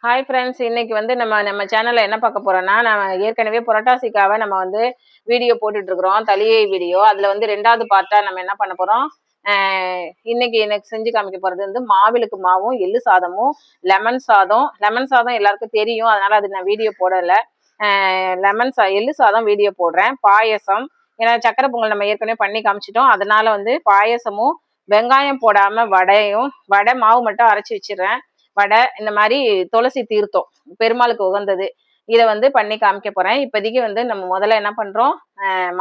Hi friends, இன்னைக்கு வந்து நம்ம சேனல்ல என்ன பார்க்க போறோம்னா, நான் ஏற்கனவே புரட்டாசிக்காக நம்ம வந்து வீடியோ போட்டுட்டு இருக்கிறோம், தளிகை வீடியோ. அதுல வந்து 2வது பார்ட்டா நம்ம என்ன பண்ண போறோம், இன்னைக்கு எனக்கு செஞ்சு காமிக்க போறது வந்து மாவிளக்கு மாவும் எள்ளு சாதமும் லெமன் சாதம் எல்லாருக்கும் தெரியும், அதனால அது நான் வீடியோ போடல. எள்ளு சாதம் வீடியோ போடுறேன். பாயசம், ஏன்னா சக்கரை பொங்கல் நம்ம ஏற்கனவே பண்ணி காமிச்சிட்டோம், அதனால வந்து பாயசமும் வெங்காயம் போடாம வடை மாவு மட்டும் அரைச்சி வச்சிடுறேன். வடை, இந்த மாதிரி துளசி தீர்த்தம் பெருமாளுக்கு உகந்தது, இதை வந்து பண்ணி காமிக்க போறேன். இப்போதைக்கு வந்து நம்ம முதல்ல என்ன பண்றோம்,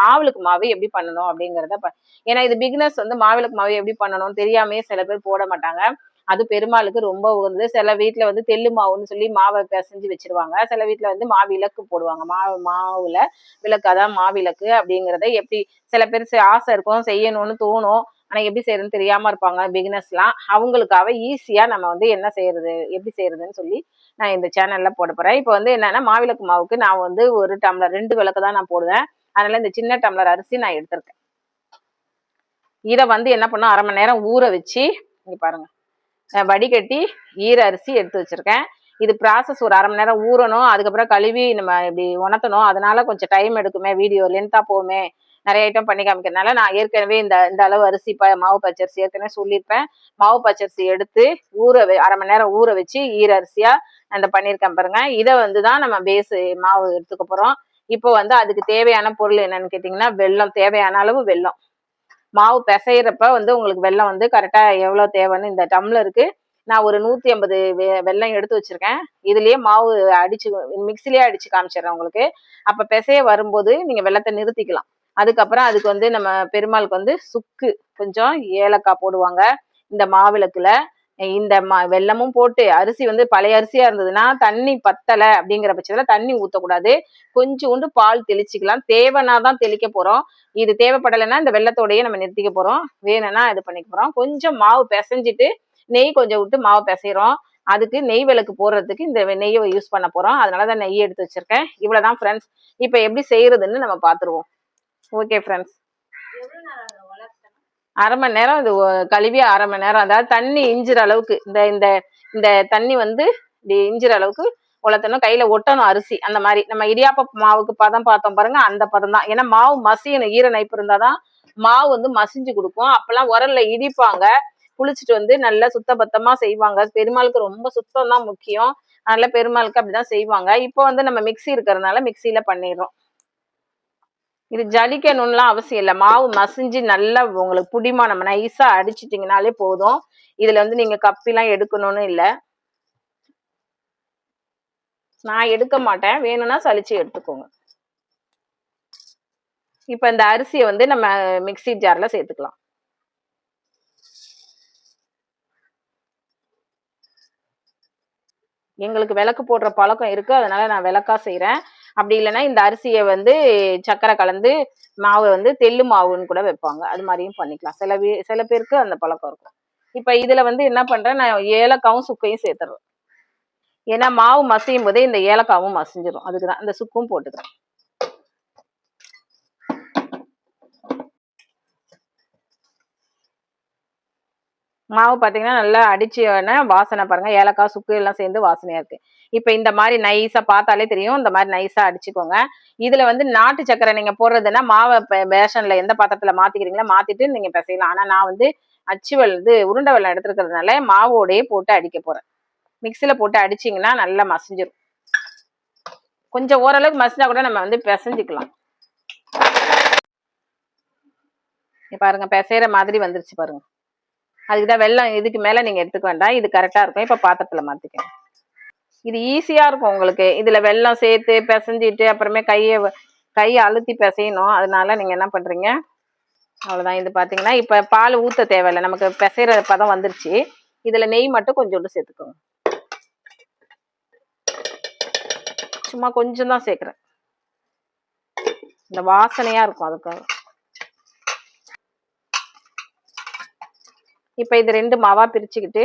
மாவிளக்கு மாவு எப்படி பண்ணணும் அப்படிங்கிறத ஏன்னா இது பிகினர்ஸ் வந்து மாவிளக்கு மாவு எப்படி பண்ணணும்னு தெரியாமே சில பேர் போட மாட்டாங்க. அது பெருமாளுக்கு ரொம்ப உகந்தது. சில வீட்டுல வந்து தெள்ளு மாவுன்னு சொல்லி மாவை பிசைஞ்சு வச்சிருவாங்க, சில வீட்டுல வந்து மாவிளக்கு போடுவாங்க. மாவுல விளக்கு, அதான் மாவிளக்கு அப்படிங்கிறத எப்படி சில பேர் ஆசை இருக்கும், செய்யணும்னு தோணும், ஆனா எப்படி செய்யறதுன்னு தெரியாம இருப்பாங்க பிகினர்ஸ்லாம். அவங்களுக்காக ஈஸியா நம்ம வந்து என்ன செய்யறது, எப்படி செய்யறதுன்னு சொல்லி நான் இந்த சேனல்ல போட போறேன். இப்போ வந்து என்னன்னா, மாவிளக்கு மாவுக்கு நான் வந்து ஒரு டம்ளர் 2 விளக்கு தான் நான் போடுவேன். அதனால இந்த சின்ன டம்ளர் அரிசி நான் எடுத்திருக்கேன். இதை வந்து என்ன பண்ணும், 1/2 மணி நேரம் ஊற வச்சு, இங்க பாருங்க, வடிகட்டி ஈர அரிசி எடுத்து வச்சிருக்கேன். இது ப்ராசஸ், ஒரு 1/2 மணி நேரம் ஊறணும், அதுக்கப்புறம் கழுவி நம்ம இப்படி உணர்த்தணும். அதனால கொஞ்சம் டைம் எடுக்குமே, வீடியோ லென்த்தா போகுமே, நிறைய ஐட்டம் பண்ணி காமிக்கிறதுனால நான் ஏற்கனவே இந்த அளவு அரிசி மாவு பச்சரிசி ஏற்கனவே சொல்லியிருப்பேன். மாவு பச்சரிசி எடுத்து 1/2 மணி நேரம் ஊற வச்சு ஈர அரிசியா அந்த பண்ணியிருக்கேன் பாருங்க. இதை வந்து தான் நம்ம பேஸ் மாவு எடுத்துக்க போறோம். இப்போ வந்து அதுக்கு தேவையான பொருள் என்னன்னு கேட்டிங்கன்னா, வெல்லம், தேவையான அளவு வெல்லம். மாவு பிசைறப்ப வந்து உங்களுக்கு வெல்லம் வந்து கரெக்டா எவ்வளவு தேவைன்னு, இந்த டம்ளருக்கு நான் ஒரு 150 வெல்லம் எடுத்து வச்சிருக்கேன். இதுலயே மாவு அடிச்சு மிக்சிலேயே அடிச்சு காமிச்சிடுறேன் உங்களுக்கு. அப்ப பிசைய வரும்போது நீங்க வெல்லத்தை நிறுத்திக்கலாம். அதுக்கப்புறம் அதுக்கு வந்து நம்ம பெருமாளுக்கு வந்து சுக்கு, கொஞ்சம் ஏலக்காய் போடுவாங்க இந்த மாவிளக்குல. இந்த வெல்லமும் போட்டு, அரிசி வந்து பழைய அரிசியா இருந்ததுன்னா தண்ணி பத்தலை அப்படிங்கிற பட்சத்துல தண்ணி ஊற்றக்கூடாது, கொஞ்சோண்டு பால் தெளிச்சுக்கலாம். தேவைனாதான் தெளிக்க போறோம். இது தேவைப்படலைன்னா இந்த வெல்லத்தோடையே நம்ம நிறுத்திக்க போறோம். வேணும்னா இது பண்ணிக்க போறோம். கொஞ்சம் மாவு பிசைஞ்சிட்டு நெய் கொஞ்சம் விட்டு மாவு பிசைறோம். அதுக்கு நெய் விளக்கு போடுறதுக்கு இந்த நெய்யை யூஸ் பண்ண போறோம். அதனாலதான் நெய் எடுத்து வச்சிருக்கேன். இவ்வளவுதான் ஃப்ரெண்ட்ஸ். இப்ப எப்படி செய்யறதுன்னு நம்ம பாத்துருவோம். ஓகே ஃப்ரெண்ட்ஸ், 1/2 மணி நேரம் இது கழுவி 1/2 மணி நேரம், அதாவது தண்ணி இஞ்சுற அளவுக்கு, இந்த இந்த இந்த தண்ணி வந்து இப்படி இஞ்சுற அளவுக்கு உலர்த்தணும். கையில ஒட்டணும் அரிசி. அந்த மாதிரி நம்ம இடியாப்ப மாவுக்கு பதம் பார்த்தோம் பாருங்க, அந்த பதம் தான். ஏன்னா மாவு மசியணும், ஈர நைப்பு இருந்தாதான் மாவு வந்து மசிஞ்சு கொடுக்கும். அப்பெல்லாம் உரல்ல இடிப்பாங்க, புளிச்சிட்டு வந்து நல்லா சுத்தபத்தமா செய்வாங்க. பெருமாளுக்கு ரொம்ப சுத்தம் தான் முக்கியம், அதனால பெருமாளுக்கு அப்படிதான் செய்வாங்க. இப்போ வந்து நம்ம மிக்சி இருக்கிறதுனால மிக்சியில பண்ணிடுறோம். இது ஜலிக்கணும்லாம் அவசியம் இல்லை, மாவு மசிஞ்சு நல்லா உங்களுக்கு புடிமா நம்ம நைஸா அடிச்சிட்டிங்கனாலே போதும். இதுல வந்து நீங்க கப்பிலாம் எடுக்கணும்னு இல்லை. நான் எடுக்க மாட்டேன், வேணும்னா சலிச்சு எடுத்துக்கோங்க. இப்ப இந்த அரிசியை வந்து நம்ம மிக்சி ஜார்ல சேர்த்துக்கலாம். எங்களுக்கு விளக்கு போடுற பழக்கம் இருக்கு, அதனால நான் விளக்கா செய்யறேன். அப்படி இல்லைன்னா இந்த அரிசியை வந்து சக்கரை கலந்து மாவு வந்து தெள்ளு மாவுன்னு கூட வைப்பாங்க, அது மாதிரியும் பண்ணிக்கலாம். சில பேருக்கு அந்த பழக்கம் இருக்கும். இப்ப இதுல வந்து என்ன பண்றேன், நான் ஏலக்காவும் சுக்கையும் சேர்த்துறேன். ஏன்னா மாவு மசியும் போதே இந்த ஏலக்காவும் மசிஞ்சிடும், அதுக்குதான் இந்த சுக்கும் போட்டுக்கிறேன். மாவு பார்த்தீங்கன்னா நல்லா அடிச்சோடனே வாசனை பாருங்க, ஏலக்காய் சுக்கு எல்லாம் சேர்ந்து வாசனையா இருக்கு. இப்போ இந்த மாதிரி நைஸா பார்த்தாலே தெரியும், இந்த மாதிரி நைஸா அடிச்சுக்கோங்க. இதுல வந்து நாட்டு சக்கரை நீங்க போடுறதுன்னா மாவை பேஷன்ல எந்த பாத்திரத்துல மாத்திக்கிறீங்களோ மாத்திட்டு நீங்க பிசையலாம். ஆனா நான் வந்து உருண்டை வெல்லம் எடுத்துருக்கிறதுனால மாவோடையே போட்டு அடிக்க போறேன். மிக்சியில போட்டு அடிச்சிங்கன்னா நல்லா மசிஞ்சிடும். கொஞ்சம் ஓரளவுக்கு மசிஞ்சா கூட நம்ம வந்து பிசைஞ்சிக்கலாம். பாருங்க, பிசைற மாதிரி வந்துருச்சு பாருங்க. அதுக்குதான் வெல்லம் இதுக்கு மேல நீங்க எடுத்துக்க வேண்டாம், இது கரெக்டா இருக்கும். இப்ப பாத்திரத்துல மாத்திக்கணும். இது ஈஸியா இருக்கும் உங்களுக்கு. இதுல வெல்லம் சேர்த்து பிசைஞ்சிட்டு அப்புறமே கையை அழுத்தி பிசையணும். அதனால நீங்க என்ன பண்றீங்க, அவ்வளவுதான். இது பாத்தீங்கன்னா இப்ப பால் ஊத்த தேவையில்லை, நமக்கு பிசைற பதம் வந்துருச்சு. இதுல நெய் மட்டும் கொஞ்சோண்டு சேர்த்துக்கோங்க, சும்மா கொஞ்சம் தான் சேர்க்கிறேன், இந்த வாசனையா இருக்கும் அதுக்காக. இப்ப இது 2 மாவா பிரிச்சுக்கிட்டு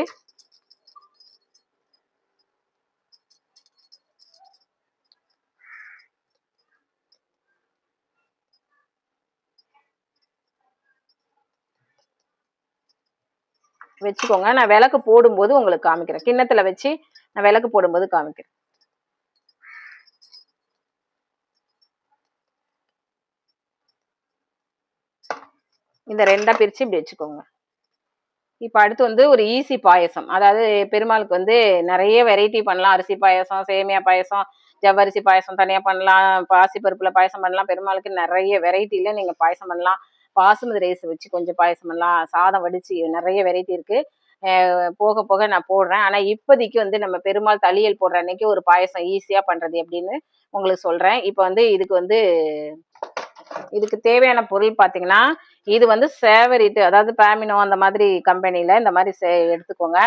வச்சுக்கோங்க. நான் விளக்கு போடும்போது உங்களுக்கு காமிக்கிறேன். கிண்ணத்துல வச்சு நான் விளக்கு போடும்போது காமிக்கிறேன். இந்த 2ஆ பிரிச்சு இப்படி வச்சுக்கோங்க. இப்ப அடுத்து வந்து ஒரு ஈஸி பாயசம். அதாவது பெருமாளுக்கு வந்து நிறைய வெரைட்டி பண்ணலாம். அரிசி பாயசம், சேமியா பாயசம், ஜவ்வரிசி பாயசம் தனியா பண்ணலாம், பாசிப்பருப்புல பாயசம் பண்ணலாம். பெருமாளுக்கு நிறைய வெரைட்டில நீங்க பாயசம் பண்ணலாம். பாசுமதி ரைஸ் வச்சு கொஞ்சம் பாயசம் பண்ணலாம். சாதம் வடிச்சு நிறைய வெரைட்டி இருக்கு. போக போக நான் போடுறேன். ஆனா இப்போதைக்கு வந்து நம்ம பெருமாள் தளியல் போடுற அன்னைக்கு ஒரு பாயசம் ஈஸியா பண்றது எப்படின்னு உங்களுக்கு சொல்றேன். இப்ப வந்து இதுக்கு தேவையான பொருள் பார்த்தீங்கன்னா, இது வந்து சேவரிட்டு அதாவது பேமினோ அந்த மாதிரி கம்பெனில இந்த மாதிரி எடுத்துக்கோங்க.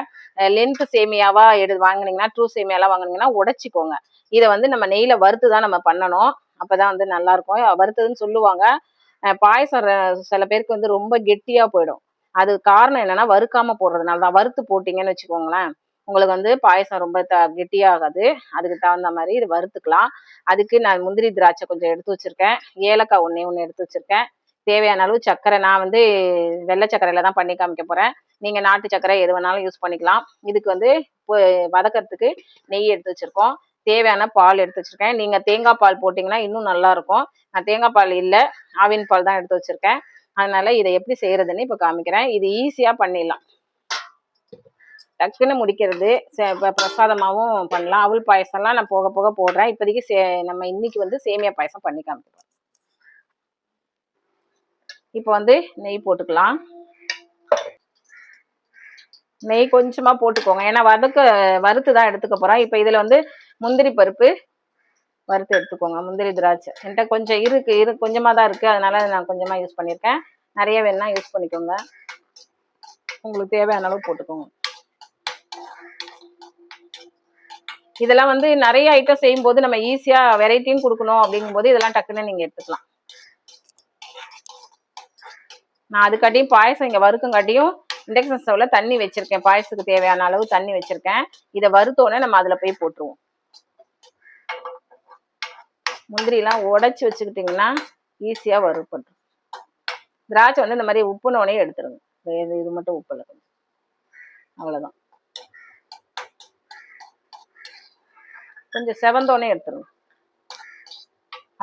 லென்த் சேமியாவா வாங்குனீங்கன்னா, ட்ரூ சேமியாலாம் வாங்குனீங்கன்னா உடைச்சிக்கோங்க. இதை வந்து நம்ம நெய்யில வறுத்து தான் நம்ம பண்ணணும். அப்பதான் வந்து நல்லா இருக்கும். வறுத்ததுன்னு சொல்லுவாங்க. பாயசம் சில பேருக்கு வந்து ரொம்ப கெட்டியா போயிடும். அது காரணம் என்னன்னா வறுக்காம போடுறதுனால தான். வறுத்து போட்டீங்கன்னு வச்சுக்கோங்களேன், உங்களுக்கு வந்து பாயசம் ரொம்ப கெட்டியாகாது. அதுக்கு தகுந்த மாதிரி இது வறுத்துக்கலாம். அதுக்கு நான் முந்திரி திராட்சை கொஞ்சம் எடுத்து வச்சிருக்கேன். ஏலக்காய் ஒண்ணு எடுத்து வச்சிருக்கேன். தேவையான அளவு சர்க்கரை. நான் வந்து வெள்ளை சர்க்கரையில தான் பண்ணி காமிக்க போறேன். நீங்க நாட்டு சர்க்கரை எது வேணாலும் யூஸ் பண்ணிக்கலாம். இதுக்கு வந்து வதக்கறதுக்கு நெய் எடுத்து வச்சிருக்கோம். தேவையான பால் எடுத்து வச்சிருக்கேன். நீங்க தேங்காய் பால் போட்டீங்கன்னா இன்னும் நல்லா இருக்கும். நான் தேங்காய் பால் இல்லை, ஆவின் பால் தான் எடுத்து வச்சிருக்கேன். அதனால இதை எப்படி செய்யறதுன்னு இப்ப காமிக்கிறேன். இது ஈஸியா பண்ணிடலாம், டக்குன்னு முடிக்கிறது. பிரசாதமாகவும் பண்ணலாம். அவள் பாயசம்லாம் நான் போக போக போடுறேன். இப்போதைக்கு நம்ம இன்னைக்கு வந்து சேமியா பாயசம் பண்ணி காமிக்கிறோம். இப்போ வந்து நெய் போட்டுக்கலாம். நெய் கொஞ்சமா போட்டுக்கோங்க, ஏன்னா வறுத்து தான் எடுத்துக்க போறோம். இப்போ இதுல வந்து முந்திரி பருப்பு வறுத்து எடுத்துக்கோங்க. முந்திரி திராட்சை என்கிட்ட கொஞ்சம் கொஞ்சமா தான் இருக்கு, அதனால நான் கொஞ்சமா யூஸ் பண்ணியிருக்கேன். நிறைய வேணா யூஸ் பண்ணிக்கோங்க, உங்களுக்கு தேவையான அளவு போட்டுக்கோங்க. இதெல்லாம் வந்து நிறைய ஐட்டம் செய்யும் போது நம்ம ஈஸியா வெரைட்டியும் கொடுக்கணும் அப்படிங்கும் போது இதெல்லாம் டக்குன்னு நீங்க எடுத்துக்கலாம். நான் அதுக்காட்டியும் பாயசம் இங்க வறுக்குங்காட்டியும் இண்டக்ஷன் ஸ்டவ்ல தண்ணி வச்சிருக்கேன். பாயசத்துக்கு தேவையான அளவு தண்ணி வச்சிருக்கேன். இதை வறுத்தோடனே நம்ம அதுல போய் போட்டுருவோம். முந்திரி எல்லாம் உடைச்சு வச்சுக்கிட்டீங்கன்னா ஈஸியா வறுப்படும். திராட்சை வந்து இந்த மாதிரி உப்புனோடனே எடுத்துருங்க. இது மட்டும் உப்பு இல்லை, அவ்வளவுதான். கொஞ்சம் செவந்தோடனே எடுத்துருங்க.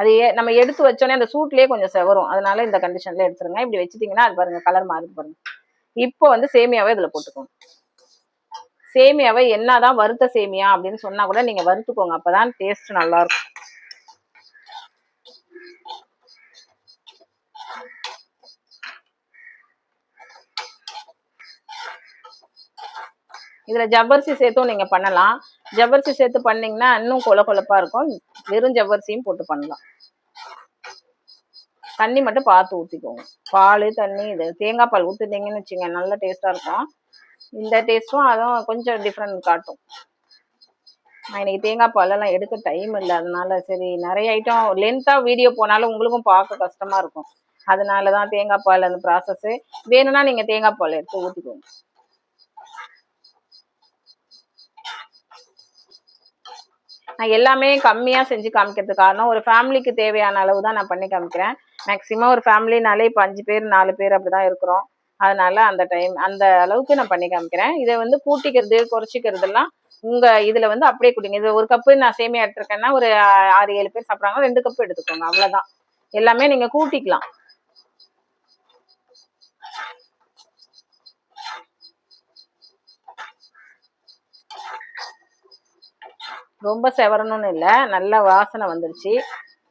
அது நம்ம எடுத்து வச்சோடனே அந்த சூட்லயே கொஞ்சம் செவரும், அதனால இந்த கண்டிஷன்ல எடுத்துருங்க. இப்படி வச்சுட்டீங்கன்னா அது பாருங்க கலர் மாறுது பாருங்க. இப்போ வந்து சேமியாவை இதுல போட்டுக்கோங்க. சேமியாவை என்னதான் வறுத்த சேமியா அப்படின்னு சொன்னா கூட நீங்க வறுத்துக்கோங்க, அப்பதான் டேஸ்ட் நல்லா இருக்கும். இதுல ஜவ்வரிசி சேர்த்தும் நீங்க பண்ணலாம். ஜவ்வரிசி சேர்த்து பண்ணீங்கன்னா இன்னும் கொலப்பா இருக்கும். வெறும் ஜவ்வரிசியும் போட்டு பண்ணலாம். தண்ணி மட்டும் பார்த்து ஊற்றிக்கோங்க. பால் தண்ணி இது தேங்காய் பால் ஊற்றுனீங்கன்னு வச்சுங்க, நல்ல டேஸ்டா இருக்கும். இந்த டேஸ்ட்டும் அதுவும் கொஞ்சம் டிஃப்ரெண்ட் காட்டும். நான் இன்னைக்கு தேங்காய் பாலெல்லாம் எடுக்க டைம் இல்லை, அதனால சரி நிறைய ஐட்டம் லென்த்தா வீடியோ போனாலும் உங்களுக்கும் பார்க்க கஷ்டமா இருக்கும். அதனாலதான் தேங்காய் பால் அந்த ப்ராசஸ். வேணும்னா நீங்க தேங்காய் பால் எடுத்து ஊற்றிக்கோங்க. நான் எல்லாமே கம்மியா செஞ்சு காமிக்கிறதுக்கு காரணம், ஒரு ஃபேமிலிக்கு தேவையான அளவு தான் நான் பண்ணி காமிக்கிறேன். மேக்சிமம் ஒரு ஃபேமிலினாலே இப்போ 5 பேர் 4 பேர் அப்படிதான் இருக்கிறோம். அதனால அந்த அளவுக்கு நான் பண்ணி காமிக்கிறேன். இதை வந்து கூட்டிக்கிறது குறைச்சிக்கிறதுலாம் உங்க இதுல வந்து அப்படியே குடிங்க. இது ஒரு கப்பு நான் சேமியா எடுத்திருக்கேன்னா ஒரு 6-7 பேர் சாப்பிட்றாங்க, 2 கப்பு எடுத்துக்கோங்க, அவ்வளவுதான். எல்லாமே நீங்க கூட்டிக்கலாம். ரொம்ப செவரணும்னு இல்லை, நல்ல வாசனை வந்துருச்சு.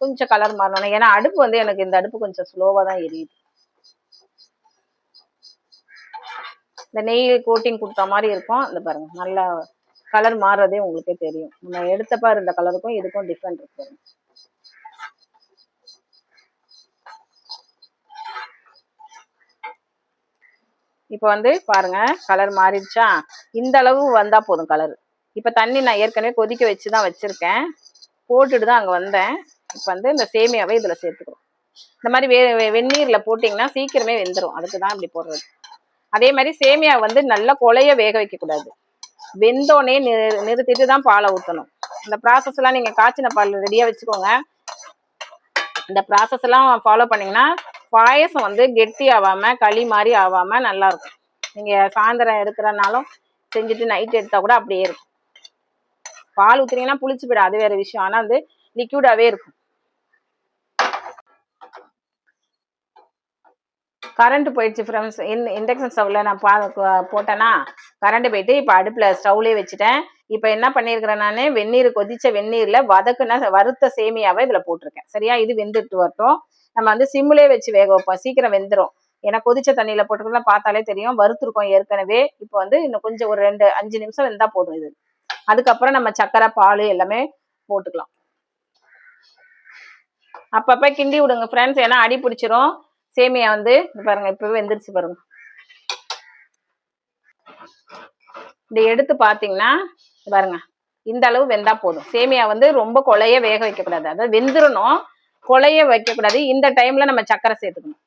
கொஞ்சம் கலர் மாறணும், ஏன்னா அடுப்பு வந்து எனக்கு இந்த அடுப்பு கொஞ்சம் ஸ்லோவா தான் எரியுது. இந்த நெய் கோட்டிங் கொடுத்த மாதிரி இருக்கும். இந்த பாருங்க நல்லா கலர் மாறுறதே உங்களுக்கே தெரியும். நம்ம எடுத்தப்ப இருந்த கலருக்கும் இதுக்கும் டிஃப்ரெண்ட் இருக்கு. இப்போ வந்து பாருங்க கலர் மாறிடுச்சா? இந்த அளவு வந்தா போதும் கலர். இப்ப தண்ணி நான் ஏற்கனவே கொதிக்க வச்சுதான் வச்சிருக்கேன், போட்டுட்டு தான் அங்க வந்தேன். இப்ப வந்து இந்த சேமியாவை இதுல சேர்த்துக்கிறோம். இந்த மாதிரி வெந்நீர்ல போட்டீங்கன்னா சீக்கிரமே வெந்துடும், அதுக்குதான் இப்படி போடுறது. அதே மாதிரி சேமியா வந்து நல்லா கொலைய வேக வைக்க கூடாது. வெந்தோடனே நிறுத்திட்டு தான் பாலை ஊற்றணும். இந்த ப்ராசஸ் எல்லாம் நீங்க காய்ச்சின பால் ரெடியா வச்சுக்கோங்க. இந்த ப்ராசஸ் எல்லாம் ஃபாலோ பண்ணீங்கன்னா பாயசம் வந்து கெட்டி ஆகாம களி மாதிரி ஆகாம நல்லா இருக்கும். நீங்க சாயந்தரம் எடுக்கிறனாலும் செஞ்சுட்டு நைட் எடுத்தா கூட அப்படியே இருக்கும். பால் ஊத்துனீங்கன்னா புளிச்சு போயிடும், அது வேற விஷயம். ஆனா வந்து லிக்யூடாவே இருக்கும். கரண்ட் போயிடுச்சு ஃப்ரெண்ட்ஸ். இண்டக்ஷன் ஸ்டவ்ல நான் போட்டேன்னா கரண்ட் போயிட்டு இப்போ அடுப்புல ஸ்டவ்லேயே வச்சுட்டேன். இப்போ என்ன பண்ணியிருக்கிறேன், நான் வெந்நீர் கொதிச்ச வெந்நீர்ல வறுத்த சேமியாவை இதுல போட்டிருக்கேன். சரியா, இது வெந்துட்டு வரட்டும். நம்ம வந்து சிம்முலே வச்சு வேக வைப்போம், சீக்கிரம் வெந்துடும். ஏன்னா கொதிச்ச தண்ணியில போட்டுக்கலாம், பார்த்தாலே தெரியும் வறுத்துருக்கோம் ஏற்கனவே. இப்போ வந்து இன்னும் கொஞ்சம் ஒரு 5 நிமிஷம் வெந்தா போதும் இது. அதுக்கப்புறம் நம்ம சக்கரை பால் எல்லாமே போட்டுக்கலாம். அப்பப்ப கிண்டி விடுங்க ஃப்ரெண்ட்ஸ், ஏன்னா அடி பிடிச்சிரும். சேமியா வந்து பாருங்க இப்பவே வெந்துருச்சு பாருங்க. இப்படி எடுத்து பாத்தீங்கன்னா பாருங்க, இந்த அளவு வெந்தா போதும். சேமியா வந்து ரொம்ப கொலைய வேக வைக்க கூடாது, அதாவது வெந்துடணும், கொலைய வைக்க கூடாது. இந்த டைம்ல நம்ம சக்கரை சேர்த்துக்கணும்.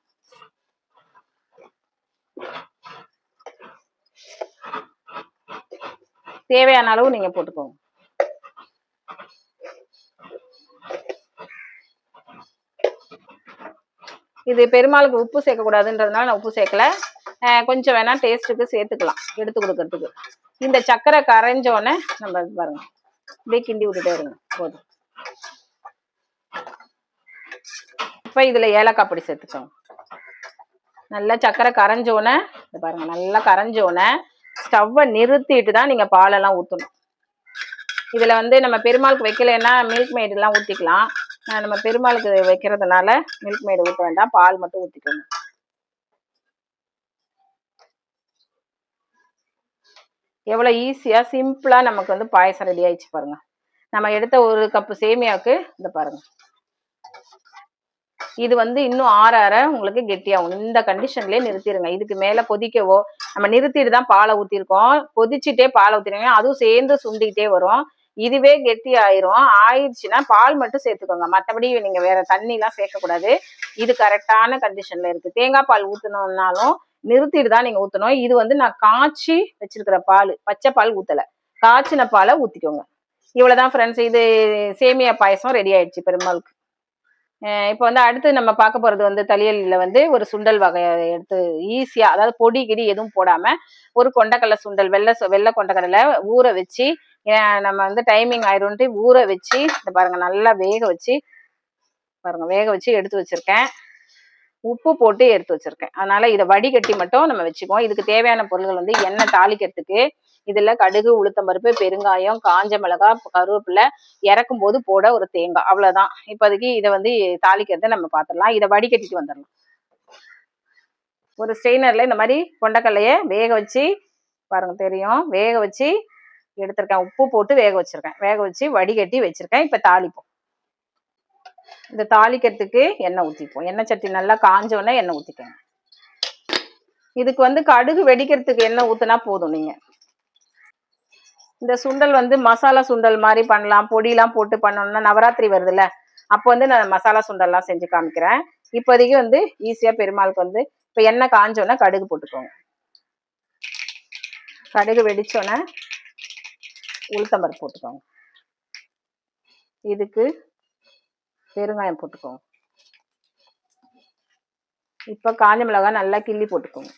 தேவையான அளவு நீங்க போட்டுக்கோங்க. இது பெருமாளுக்கு உப்பு சேர்க்கக்கூடாதுன்றதுனால நான் உப்பு சேர்க்கல. கொஞ்சம் வேணா டேஸ்ட்டுக்கு சேர்த்துக்கலாம் எடுத்து கொடுக்கறதுக்கு. இந்த சக்கரை கரைஞ்சோடனே நம்ம பாருங்க இப்படியே கிண்டி விட்டுட்டே இருங்க போதும். இப்போ இதில் ஏலக்காய் பொடி சேர்த்துக்கோங்க. நல்லா சக்கரை கரைஞ்சோடனே பாருங்க, நல்லா கரைஞ்சோடனே ஸ்டவ்வை நிறுத்திட்டு தான் நீங்கள் பாலெல்லாம் ஊற்றணும். இதில் வந்து நம்ம பெருமாளுக்கு வைக்கலைன்னா மில்க் மேடெல்லாம் ஊற்றிக்கலாம். நம்ம பெருமாளுக்கு வைக்கிறதுனால மில்க் மேடு ஊற்ற வேண்டாம், பால் மட்டும் ஊற்றிக்கோங்க. எவ்வளோ ஈஸியாக சிம்பிளாக நமக்கு வந்து பாயசம் ரெடி ஆயிடுச்சு பாருங்க. நம்ம எடுத்த ஒரு கப்பு சேமியாவுக்கு இந்த பாருங்க, இது வந்து இன்னும் ஆற உங்களுக்கு கெட்டியாகும். இந்த கண்டிஷன்லயே நிறுத்திடுங்க. இதுக்கு மேல கொதிக்கவோ, நம்ம நிறுத்திட்டு தான் பாலை ஊற்றிருக்கோம், கொதிச்சுட்டே பாலை ஊற்றிடுங்க, அதுவும் சேர்ந்து சுண்டிக்கிட்டே வரும். இதுவே கெட்டி ஆயிடுச்சுன்னா பால் மட்டும் சேர்த்துக்கோங்க, மற்றபடி நீங்க வேற தண்ணிலாம் சேர்க்கக்கூடாது. இது கரெக்டான கண்டிஷன்ல இருக்கு. தேங்காய் பால் ஊற்றணும்னாலும் நிறுத்திட்டு தான் நீங்க ஊற்றணும். இது வந்து நான் காய்ச்சி வச்சிருக்கிற பால், பச்சை பால் ஊற்றலை, காய்ச்சின பாலை ஊற்றிக்கோங்க. இவ்வளோதான் ஃப்ரெண்ட்ஸ், இது சேமியா பாயசம் ரெடி ஆயிடுச்சு பெருமாளுக்கு. இப்போ வந்து அடுத்து நம்ம பார்க்க போகிறது வந்து தளியலில் வந்து ஒரு சுண்டல் வகை எடுத்து ஈஸியாக, அதாவது பொடி கிடி எதுவும் போடாமல் ஒரு கொண்டக்கடலை சுண்டல், வெள்ளை கொண்டக்கடலை ஊற வச்சு, நம்ம வந்து டைமிங் ஆயிரும்ட்டு ஊற வச்சு இந்த பாருங்கள் நல்லா வேக வச்சு பாருங்கள், வேக வச்சு எடுத்து வச்சுருக்கேன். உப்பு போட்டு எடுத்து வச்சுருக்கேன். அதனால் இதை வடிகட்டி மட்டும் நம்ம வச்சுக்குவோம். இதுக்கு தேவையான பொருள்கள் வந்து எண்ணெய் தாளிக்கிறதுக்கு, இதில் கடுகு, உளுத்தம்பருப்பு, பெருங்காயம், காஞ்ச மிளகாய், கருவேப்பிலை, இறக்கும் போது போட ஒரு தேங்காய், அவ்வளோதான். இப்போதைக்கு இதை வந்து தாளிக்கிறத நம்ம பார்த்துடலாம். இதை வடிகட்டிட்டு வந்துடலாம். ஒரு ஸ்ட்ரெயினரில் இந்த மாதிரி கொண்டக்கடலையை வேக வச்சு பாருங்கள் தெரியும், வேக வச்சு எடுத்திருக்கேன். உப்பு போட்டு வேக வச்சுருக்கேன், வேக வச்சு வடிகட்டி வச்சுருக்கேன். இப்போ தாளிப்போம். இந்த தாளிக்கிறதுக்கு எண்ணெய் ஊற்றிப்போம். எண்ணெய் சட்டி நல்லா காஞ்சோன்னே எண்ணெய் ஊற்றிக்கோங்க. இதுக்கு வந்து கடுகு வெடிக்கிறதுக்கு எண்ணெய் ஊற்றினா போதும். நீங்கள் இந்த சுண்டல் வந்து மசாலா சுண்டல் மாதிரி பண்ணலாம், பொடியெலாம் போட்டு பண்ணணும்னா நவராத்திரி வருதுல்ல, அப்போ வந்து நான் மசாலா சுண்டல்லாம் செஞ்சு காமிக்கிறேன். இப்போதைக்கு வந்து ஈஸியாக பெருமாளுக்கு வந்து இப்போ எண்ணெய் காஞ்சோன்னே கடுகு போட்டுக்கோங்க. கடுகு வெடிச்சோன்னே உளுத்தம்பருப்பு போட்டுக்கோங்க. இதுக்கு பெருங்காயம் போட்டுக்கோங்க. இப்போ காஞ்ச மிளகாய் நல்லா கிள்ளி போட்டுக்கோங்க.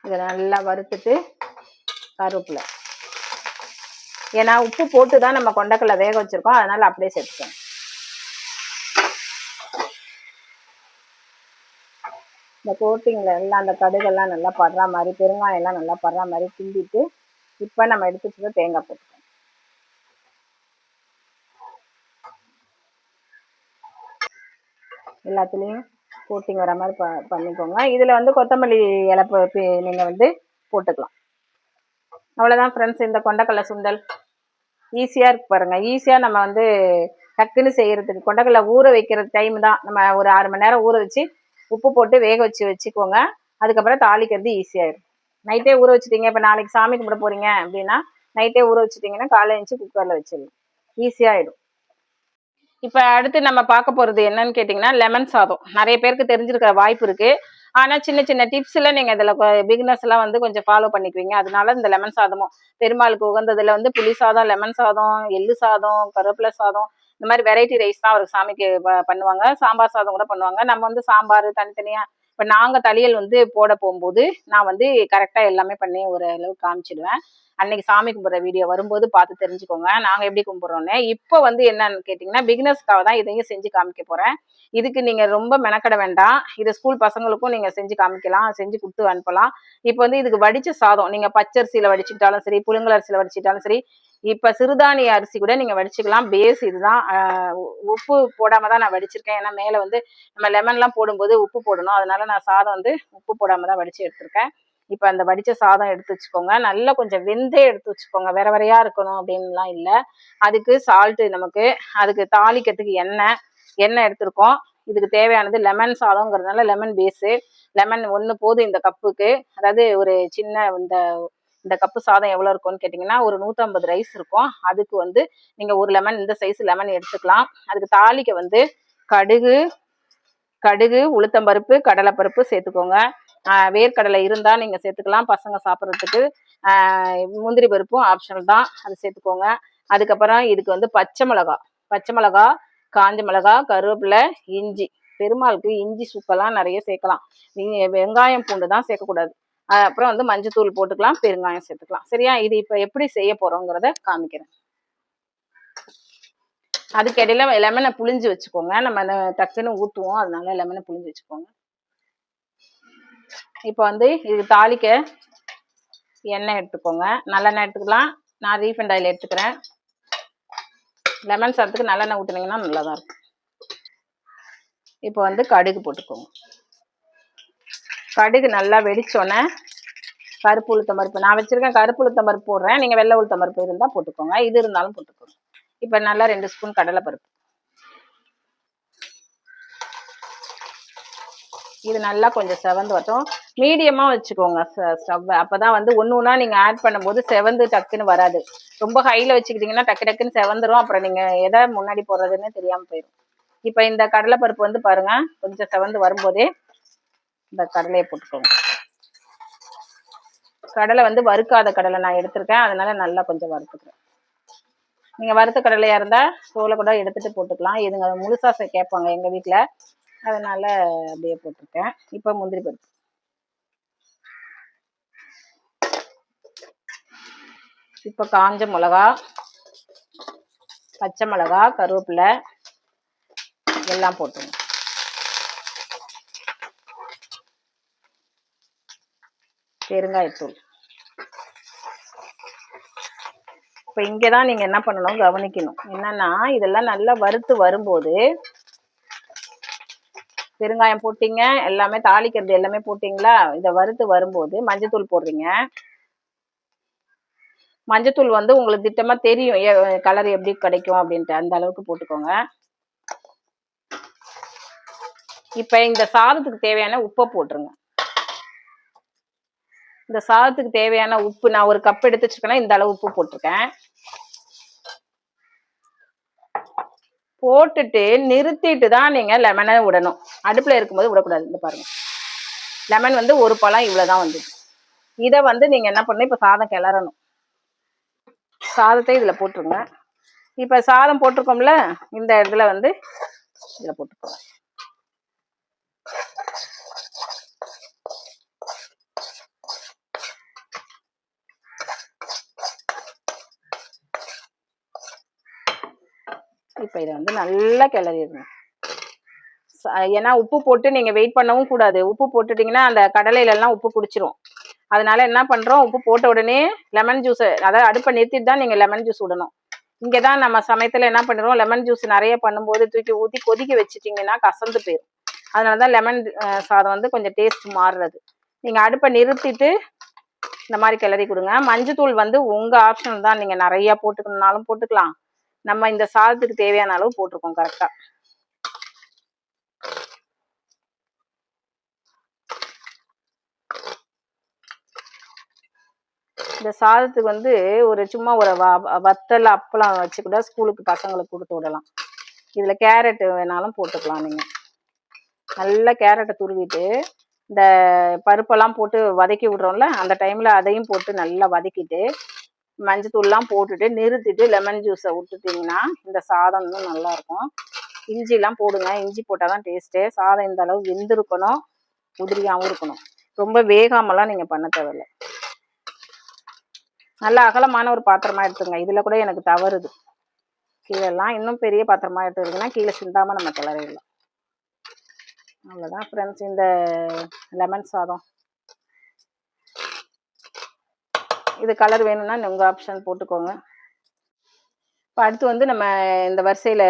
இதை நல்லா வறுத்துட்டு கருவேப்பிலை, ஏன்னா உப்பு போட்டு தான் நம்ம கொண்டக்கடலை வேக வச்சிருக்கோம், அதனால அப்படியே சேர்த்துக்கோங்க. இந்த கோட்டிங்கில் எல்லாம் அந்த கடுகெல்லாம் நல்லா படுற மாதிரி, பெருங்காயம் எல்லாம் நல்லா படுற மாதிரி கிண்டிட்டு இப்போ நம்ம எடுத்து வச்சுக்க தேங்காய் போட்டுக்கோங்க. எல்லாத்துலேயும் கோட்டிங் வர மாதிரி பண்ணிக்கோங்க. இதில் வந்து கொத்தமல்லி இலை நீங்கள் வந்து போட்டுக்கலாம். அவ்வளோதான் ஃப்ரெண்ட்ஸ், இந்த கொண்டக்கடலை சுண்டல் ஈஸியாக இருக்கு பாருங்கள். ஈஸியாக நம்ம வந்து டக்குன்னு செய்கிறதுக்கு, கொண்டக்கடலை ஊற வைக்கிற டைம் தான். நம்ம ஒரு 6 மணி நேரம் ஊற வச்சு உப்பு போட்டு வேக வச்சுக்கோங்க. அதுக்கப்புறம் தாளிக்கிறது ஈஸியாகிடும். நைட்டே ஊற வச்சுட்டீங்க, இப்போ நாளைக்கு சாமி கும்பிட போகிறீங்க அப்படின்னா நைட்டே ஊற வச்சுட்டிங்கன்னா காலையில் எழுந்துச்சி குக்கரில் வச்சிடலாம், ஈஸியாகிடும். இப்போ அடுத்து நம்ம பார்க்க போகிறது என்னன்னு கேட்டிங்கன்னா லெமன் சாதம். நிறைய பேருக்கு தெரிஞ்சிருக்கிற வாய்ப்பு இருக்குது. ஆனால் சின்ன சின்ன டிப்ஸில் நீங்கள் இதில் பிகினர்ஸ்லாம் வந்து கொஞ்சம் ஃபாலோ பண்ணிக்குவீங்க. அதனால இந்த லெமன் சாதமும் பெருமாளுக்கு உகந்ததில் வந்து புளி சாதம், லெமன் சாதம், எள்ளு சாதம், கருவேப்பிலை சாதம், இந்த மாதிரி வெரைட்டி ரைஸ் தான் அவருக்கு சாமிக்கு பண்ணுவாங்க. சாம்பார் சாதம் கூட பண்ணுவாங்க. நம்ம வந்து சாம்பார் தனித்தனியாக இப்போ நாங்கள் தளியல் வந்து போட போகும்போது நான் வந்து கரெக்டாக எல்லாமே பண்ணி ஒரு அளவுக்கு காமிச்சிடுவேன். அன்னைக்கு சாமி கும்பிட்ற வீடியோ வரும்போது பார்த்து தெரிஞ்சுக்கோங்க நாங்கள் எப்படி கும்பிட்றோன்னு. இப்போ வந்து என்னன்னு கேட்டிங்கன்னா பிகினர்ஸ்க்காக தான் இதையும் செஞ்சு காமிக்க போகிறேன். இதுக்கு நீங்கள் ரொம்ப மெனக்கட வேண்டாம். இதை ஸ்கூல் பசங்களுக்கும் நீங்கள் செஞ்சு காமிக்கலாம், செஞ்சு கொடுத்து அனுப்பலாம். இப்போ வந்து இதுக்கு வடித்த சாதம் நீங்கள் பச்சரிசியில் வடிச்சுக்கிட்டாலும் சரி, புழுங்கல் அரிசியில் வடிச்சுக்கிட்டாலும் சரி, இப்போ சிறுதானிய அரிசி கூட நீங்கள் வடிச்சுக்கலாம். பேஸ் இதுதான். உப்பு போடாமல் தான் நான் வடிச்சிருக்கேன். ஏன்னா மேலே வந்து நம்ம லெமன்லாம் போடும்போது உப்பு போடணும். அதனால நான் சாதம் வந்து உப்பு போடாமல் தான் வடித்து எடுத்திருக்கேன். இப்போ அந்த வடித்த சாதம் எடுத்து வச்சுக்கோங்க. நல்லா கொஞ்சம் வெந்தே எடுத்து வச்சுக்கோங்க. வேற வேறையாக இருக்கணும் அப்படின்லாம் இல்லை. அதுக்கு சால்ட்டு நமக்கு, அதுக்கு தாளிக்கிறதுக்கு எண்ணெய் எடுத்திருக்கோம். இதுக்கு தேவையானது லெமன் சாதங்கிறதுனால லெமன் பேஸு. லெமன் 1 போதும் இந்த கப்புக்கு. அதாவது ஒரு சின்ன இந்த கப்பு சாதம் எவ்வளோ இருக்கும்னு கேட்டிங்கன்னா ஒரு 150 ரைஸ் இருக்கும். அதுக்கு வந்து நீங்கள் ஒரு லெமன், இந்த சைஸ் லெமன் எடுத்துக்கலாம். அதுக்கு தாளிக்க வந்து கடுகு, உளுத்தம்பருப்பு, கடலைப்பருப்பு சேர்த்துக்கோங்க. வேர்க்கடலை இருந்தால் நீங்கள் சேர்த்துக்கலாம் பசங்க சாப்பிட்றதுக்கு. முந்திரி பருப்பும் ஆப்ஷனல் தான், அது சேர்த்துக்கோங்க. அதுக்கப்புறம் இதுக்கு வந்து பச்சை மிளகா, காஞ்ச மிளகா, கருவேப்பிலை, இஞ்சி. பெருமாளுக்கு இஞ்சி சுக்கெல்லாம் நிறைய சேர்க்கலாம். வெங்காயம் பூண்டு தான் சேர்க்கக்கூடாது. அப்புறம் வந்து மஞ்சத்தூள் போட்டுக்கலாம், பெருங்காயம் சேர்த்துக்கலாம். சரியா? இது இப்போ எப்படி செய்ய போகிறோங்கிறத காமிக்கிறேன். அதுக்கு இடையில லெமனை புளிஞ்சு வச்சுக்கோங்க. நம்ம டக்குன்னு ஊற்றுவோம், அதனால லெமனை புளிஞ்சு வச்சுக்கோங்க. இப்போ வந்து இது தாளிக்க எண்ணெய் எடுத்துக்கோங்க. நல்லெண்ணெய் எடுத்துக்கலாம். நான் ரீஃபைண்ட் ஆயில் எடுத்துக்கிறேன். லெமன் சாதத்துக்கு நல்லெண்ணெய் ஊற்றுனீங்கன்னா நல்லா தான் இருக்கும். இப்போ வந்து கடுகு போட்டுக்கோங்க. கடுகு நல்லா வெடிச்சோன்னே கருப்பு உளுத்தம் பருப்பு, நான் வச்சுருக்கேன் கருப்பு உளுத்தம் பருப்பு போடுறேன். நீங்கள் வெள்ளை உளுத்தம் பருப்பு இருந்தால் போட்டுக்கோங்க, இது இருந்தாலும் போட்டுக்கோங்க. இப்போ நல்லா 2 ஸ்பூன் கடலைப்பருப்பு. இது நல்லா கொஞ்சம் செவந்து வரட்டும். மீடியமாக வச்சுக்கோங்க ஸ்டவ். அப்போ தான் வந்து ஒன்று நீங்கள் ஆட் பண்ணும்போது செவந்து டக்குன்னு வராது. ரொம்ப ஹையில் வச்சுக்கிட்டிங்கன்னா டக்குன்னு செவந்துடும். அப்புறம் நீங்கள் எதை முன்னாடி போடுறதுன்னு தெரியாமல் போயிடும். இப்போ இந்த கடலைப்பருப்பு வந்து பாருங்கள், கொஞ்சம் செவந்து வரும்போதே இந்த கடலையை போட்டுக்கோங்க. கடலை வந்து வறுக்காத கடலை நான் எடுத்திருக்கேன், அதனால நல்லா கொஞ்சம் வறுத்துக்கிறேன். நீங்கள் வறுத்த கடலையாக இருந்தால் தோலை கூட எடுத்துகிட்டு போட்டுக்கலாம். இதுங்க முழுசாக கேட்பாங்க எங்கள் வீட்டில், அதனால அப்படியே போட்டிருக்கேன். இப்போ முந்திரி பருப்பு, இப்போ காஞ்ச மிளகா, பச்சை மிளகா, கருவேப்பிலை எல்லாம் போட்டுங்க. பெருங்காயத்தூள். இப்போ இங்கே தான் நீங்கள் என்ன பண்ணணும், கவனிக்கணும். என்னன்னா இதெல்லாம் நல்லா வறுத்து வரும்போது பெருங்காயம் போட்டிங்க, எல்லாமே தாளிக்கிறது எல்லாமே போட்டிங்களா, இதை வறுத்து வரும்போது மஞ்சத்தூள் போடுறீங்க. மஞ்சத்தூள் வந்து உங்களுக்கு திட்டமாக தெரியும் கலர் எப்படி கிடைக்கும் அப்படின்ட்டு, அந்த அளவுக்கு போட்டுக்கோங்க. இப்போ இந்த சாதத்துக்கு தேவையான உப்பை போட்டுருங்க. இந்த சாதத்துக்கு தேவையான உப்பு நான் ஒரு கப் எடுத்து வச்சுருக்கேன்னா இந்த அளவு உப்பு போட்டிருக்கேன். போட்டுட்டு நிறுத்திட்டு தான் நீங்கள் லெமனை விடணும். அடுப்பில் இருக்கும்போது விடக்கூடாது. இந்த பாருங்கள், லெமன் வந்து ஒரு பழம் இவ்வளோதான் வந்து. இதை வந்து நீங்கள் என்ன பண்ணணும், இப்போ சாதம் கிளறணும். சாதத்தை இதில் போட்டுருங்க. இப்போ சாதம் போட்டிருக்கோம்ல, இந்த இடத்துல வந்து இதில் போட்டுக்கோங்க. இப்போ இதை வந்து நல்லா கிளறிடுங்க. ஏன்னா உப்பு போட்டு நீங்கள் வெயிட் பண்ணவும் கூடாது. உப்பு போட்டுட்டிங்கன்னா அந்த கடலையிலலாம் உப்பு குடிச்சிரும். அதனால என்ன பண்ணுறோம், உப்பு போட்ட உடனே லெமன் ஜூஸை, அதாவது அடுப்பை நிறுத்திட்டு தான் நீங்கள் லெமன் ஜூஸ் விடணும். இங்கே தான் நம்ம சமயத்தில் என்ன பண்ணுறோம், லெமன் ஜூஸ் நிறைய பண்ணும்போது தூக்கி ஊற்றி கொதிக்க வச்சுட்டிங்கன்னா கசந்து போயிடும். அதனால தான் லெமன் சாதம் வந்து கொஞ்சம் டேஸ்ட் மாறுறது. நீங்கள் அடுப்பை நிறுத்திட்டு இந்த மாதிரி கிளறி கொடுங்க. மஞ்சத்தூள் வந்து உங்கள் ஆப்ஷன் தான், நீங்கள் நிறையா போட்டுக்கணுன்னாலும் போட்டுக்கலாம். நம்ம இந்த சாதத்துக்கு தேவையான அளவு போட்டிருக்கோம் கரெக்டாக. இந்த சாதத்துக்கு வந்து ஒரு சும்மா ஒரு வத்தல் அப்பளம் வச்சு கூட ஸ்கூலுக்கு பசங்களுக்கு கொடுத்து விடலாம். இதில் கேரட் வேணாலும் போட்டுக்கலாம். நீங்கள் நல்லா கேரட்டை துருவிட்டு இந்த பருப்பெல்லாம் போட்டு வதக்கி விட்றோம்ல, அந்த டைமில் அதையும் போட்டு நல்லா வதக்கிட்டு மஞ்சத்தூள்லாம் போட்டுட்டு நிறுத்திட்டு லெமன் ஜூஸை விட்டுட்டிங்கன்னா இந்த சாதம் இன்னும் நல்லாயிருக்கும். இஞ்சிலாம் போடுங்க, இஞ்சி போட்டால் தான் டேஸ்ட்டு. சாதம் இந்த அளவு வெந்திருக்கணும். உதிரியாகவும் இருக்கணும். ரொம்ப வேகாமலாம் நீங்கள் பண்ண தேவையில்லை. நல்லா அகலமான ஒரு பாத்திரமா எடுத்துங்க. இதில் கூட எனக்கு தவறுது கீழெல்லாம். இன்னும் பெரிய பாத்திரமா எடுத்துக்கிட்டிங்கன்னா கீழே சிந்தாமல் நம்ம கிளறிடலாம். அவ்வளோதான் ஃப்ரெண்ட்ஸ் இந்த லெமன் சாதம். இது கலர் வேணும்னா உங்கள் ஆப்ஷன் போட்டுக்கோங்க. இப்போ அடுத்து வந்து நம்ம இந்த வரிசையில்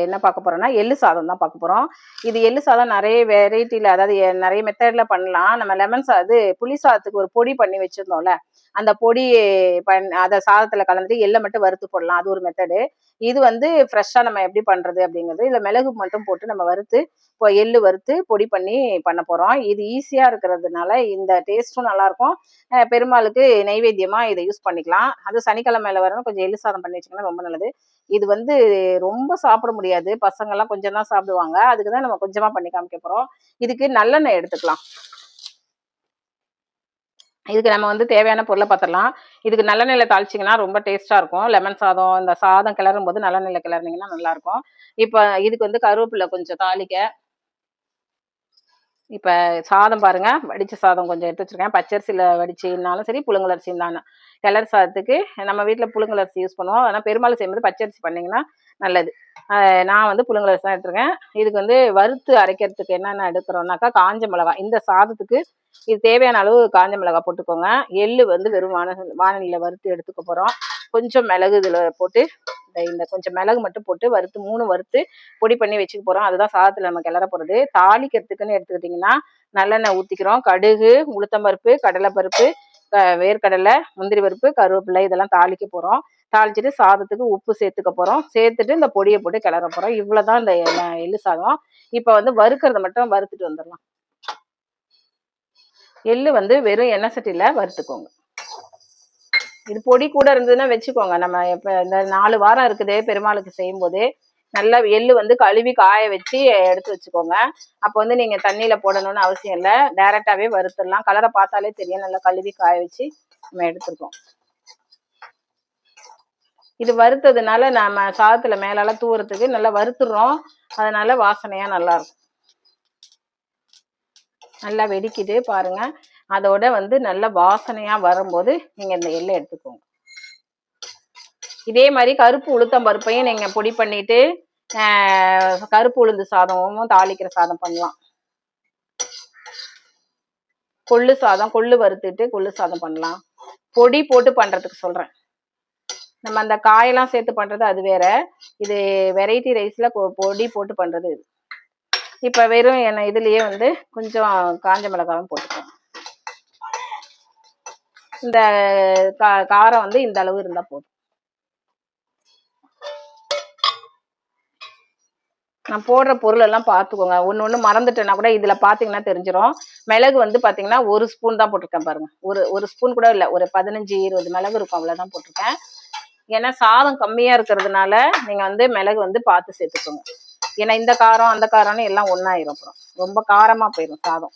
என்ன பார்க்க போகிறோம்னா எள்ளு சாதம் தான் பார்க்க போகிறோம். இது எள்ளு சாதம் நிறைய வெரைட்டியில், அதாவது நிறைய மெத்தடில் பண்ணலாம். நம்ம லெமன் புளி சாதத்துக்கு ஒரு பொடி பண்ணி வச்சுருந்தோம்ல, அந்த பொடி அதை சாதத்தில் கலந்துட்டு எள்ளை மட்டும் வறுத்து போடலாம். அது ஒரு மெத்தடு. இது வந்து ஃப்ரெஷ்ஷாக நம்ம எப்படி பண்ணுறது அப்படிங்கிறது. இதில் மிளகு மட்டும் போட்டு நம்ம வறுத்து இப்போ எள்ளு வறுத்து பொடி பண்ணி பண்ண போகிறோம். இது ஈஸியாக இருக்கிறதுனால இந்த டேஸ்ட்டும் நல்லாயிருக்கும். பெருமாளுக்கு நைவேத்தியமாக இதை யூஸ் பண்ணிக்கலாம். அது சனிக்கிழமையில வரணும் கொஞ்சம் எள்ளு சாதம் பண்ணி வச்சிங்கன்னா ரொம்ப நல்லது. இது வந்து ரொம்ப சாப்பிட முடியாது, பசங்கள்லாம் கொஞ்சம் தான் சாப்பிடுவாங்க. அதுக்கு தான் நம்ம கொஞ்சமாக பண்ணி காமிக்க போகிறோம். இதுக்கு நல்லெண்ணெய் எடுத்துக்கலாம். இதுக்கு நம்ம வந்து தேவையான பொருளை பார்த்துடலாம். இதுக்கு நல்லெண்ணெயில் தாளிச்சிங்கன்னா ரொம்ப டேஸ்ட்டாக இருக்கும். லெமன் சாதம் இந்த சாதம் கிளறும் போது நல்லெண்ணெயில் கிளறினீங்கன்னா நல்லாயிருக்கும். இப்போ இதுக்கு வந்து கருவேப்பிலை கொஞ்சம் தாளிக்க. இப்போ சாதம் பாருங்க, வடித்த சாதம் கொஞ்சம் எடுத்து வச்சுருக்கேன். பச்சரிசியில் வடிச்சின்னாலும் சரி, புழுங்கலரிசி இருந்தாலும். கிளறு சாதத்துக்கு நம்ம வீட்டில் புழுங்கலரிசி யூஸ் பண்ணுவோம். ஆனால் பெரும்பாலும் செய்யும்போது பச்சரிசி பண்ணிங்கன்னா நல்லது. நான் வந்து புழுங்கலரிசி தான் எடுத்துருக்கேன். இதுக்கு வந்து வறுத்து அரைக்கிறதுக்கு என்னென்ன எடுக்கிறோம்னாக்கா காஞ்ச மிளகாய். இந்த சாதத்துக்கு இது தேவையான அளவு காஞ்ச மிளகாய் போட்டுக்கோங்க. எள்ளு வந்து வெறும் வானலியில் வறுத்து எடுத்துக்க போகிறோம். கொஞ்சம் மிளகு இதில் போட்டு இந்த கொஞ்சம் மிளகு மட்டும் போட்டு வறுத்து 3 வறுத்து பொடி பண்ணி வச்சுக்க போகிறோம். அதுதான் சாதத்தில் நம்ம கிளற போகிறது. தாளிக்கிறதுக்குன்னு எடுத்துக்கிட்டிங்கன்னா நல்லெண்ணெய் ஊற்றிக்கிறோம். கடுகு, உளுத்தம்பருப்பு, கடலைப்பருப்பு, வேர்க்கடலை, முந்திரி பருப்பு, கருவேப்பிலை இதெல்லாம் தாளிக்க போகிறோம். தாளிச்சிட்டு சாதத்துக்கு உப்பு சேர்த்துக்க போகிறோம். சேர்த்துட்டு இந்த பொடியை போட்டு கிளற போகிறோம். இவ்வளோ தான் இந்த எள்ளு சாதம். இப்போ வந்து வறுக்கிறத மட்டும் வறுத்துட்டு வந்துடலாம். எள்ளு வந்து வெறும் எண்ணெய் சட்டியில் வறுத்துக்கோங்க. இது பொடி கூட இருந்ததுன்னா வச்சுக்கோங்க. நம்ம இப்போ இந்த 4 வாரம் இருக்குது பெருமாளுக்கு செய்யும்போது நல்லா எள்ளு வந்து கழுவி காய வச்சு எடுத்து வச்சுக்கோங்க. அப்போ வந்து நீங்கள் தண்ணியில் போடணும்னு அவசியம் இல்லை, டைரெக்டாகவே வறுத்துடலாம். கலரை பார்த்தாலே தெரியும், நல்லா கழுவி காய வச்சு நம்ம எடுத்துருக்கோம். இது வறுத்ததுனால நம்ம சாதத்தில் மேலால தூவுறதுக்கு நல்லா வறுத்துடுறோம். அதனால வாசனையாக நல்லாயிருக்கும். நல்லா வெடிக்குது பாருங்க. அதோட வந்து நல்ல வாசனையாக வரும்போது நீங்கள் இந்த எள்ளை எடுத்துக்கோங்க. இதே மாதிரி கருப்பு உளுத்தம் பருப்பையும் நீங்கள் பொடி பண்ணிட்டு கருப்பு உளுந்து சாதமும் தாளிக்கிற சாதம் பண்ணலாம். கொள்ளு சாதம், கொள்ளு வறுத்துட்டு கொள்ளு சாதம் பண்ணலாம். பொடி போட்டு பண்ணுறதுக்கு சொல்கிறேன். நம்ம அந்த காயெல்லாம் சேர்த்து பண்ணுறது அது வேற. இது வெரைட்டி ரைஸில் பொடி போட்டு பண்ணுறது இது. இப்போ வெறும் இதுலேயே வந்து கொஞ்சம் காஞ்ச மிளகாவும் போட்டுக்கலாம். இந்த காரம் வந்து இந்த அளவு இருந்தால் போதும். நான் போடுற பொருள் எல்லாம் பார்த்துக்கோங்க. ஒன்று மறந்துட்டேன்னா கூட இதில் பார்த்தீங்கன்னா தெரிஞ்சிடும். மிளகு வந்து பார்த்தீங்கன்னா 1 ஸ்பூன் தான் போட்டிருக்கேன் பாருங்க. ஒரு ஸ்பூன் கூட இல்லை, ஒரு 15-20 மிளகு இருக்கும், அவ்வளோதான் போட்டிருக்கேன். ஏன்னா சாதம் கம்மியாக இருக்கிறதுனால நீங்கள் வந்து மிளகு வந்து பார்த்து சேர்த்துக்கோங்க. ஏன்னா இந்த காரம் அந்த காரம்னு எல்லாம் ஒன்றாயிரும், அப்புறம் ரொம்ப காரமாக போயிடும் சாதம்.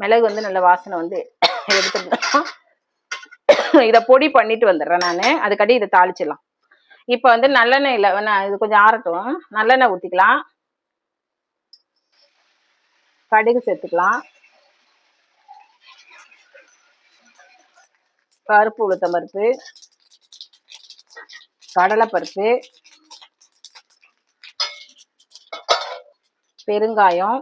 மிளகு வந்து நல்ல வாசனை வந்து எடுத்துட்டோம். இதை பொடி பண்ணிட்டு வந்துடுறேன் நான். அதுக்கடி இதை தாளிச்சிடலாம். இப்போ வந்து நல்லெண்ணெயில் இது கொஞ்சம் ஆறட்டும். நல்லெண்ணெய் ஊற்றிக்கலாம். கடுகு சேர்த்துக்கலாம். கருப்பு உளுத்தம் பருப்பு, கடலைப்பருப்பு, பெருங்காயம்,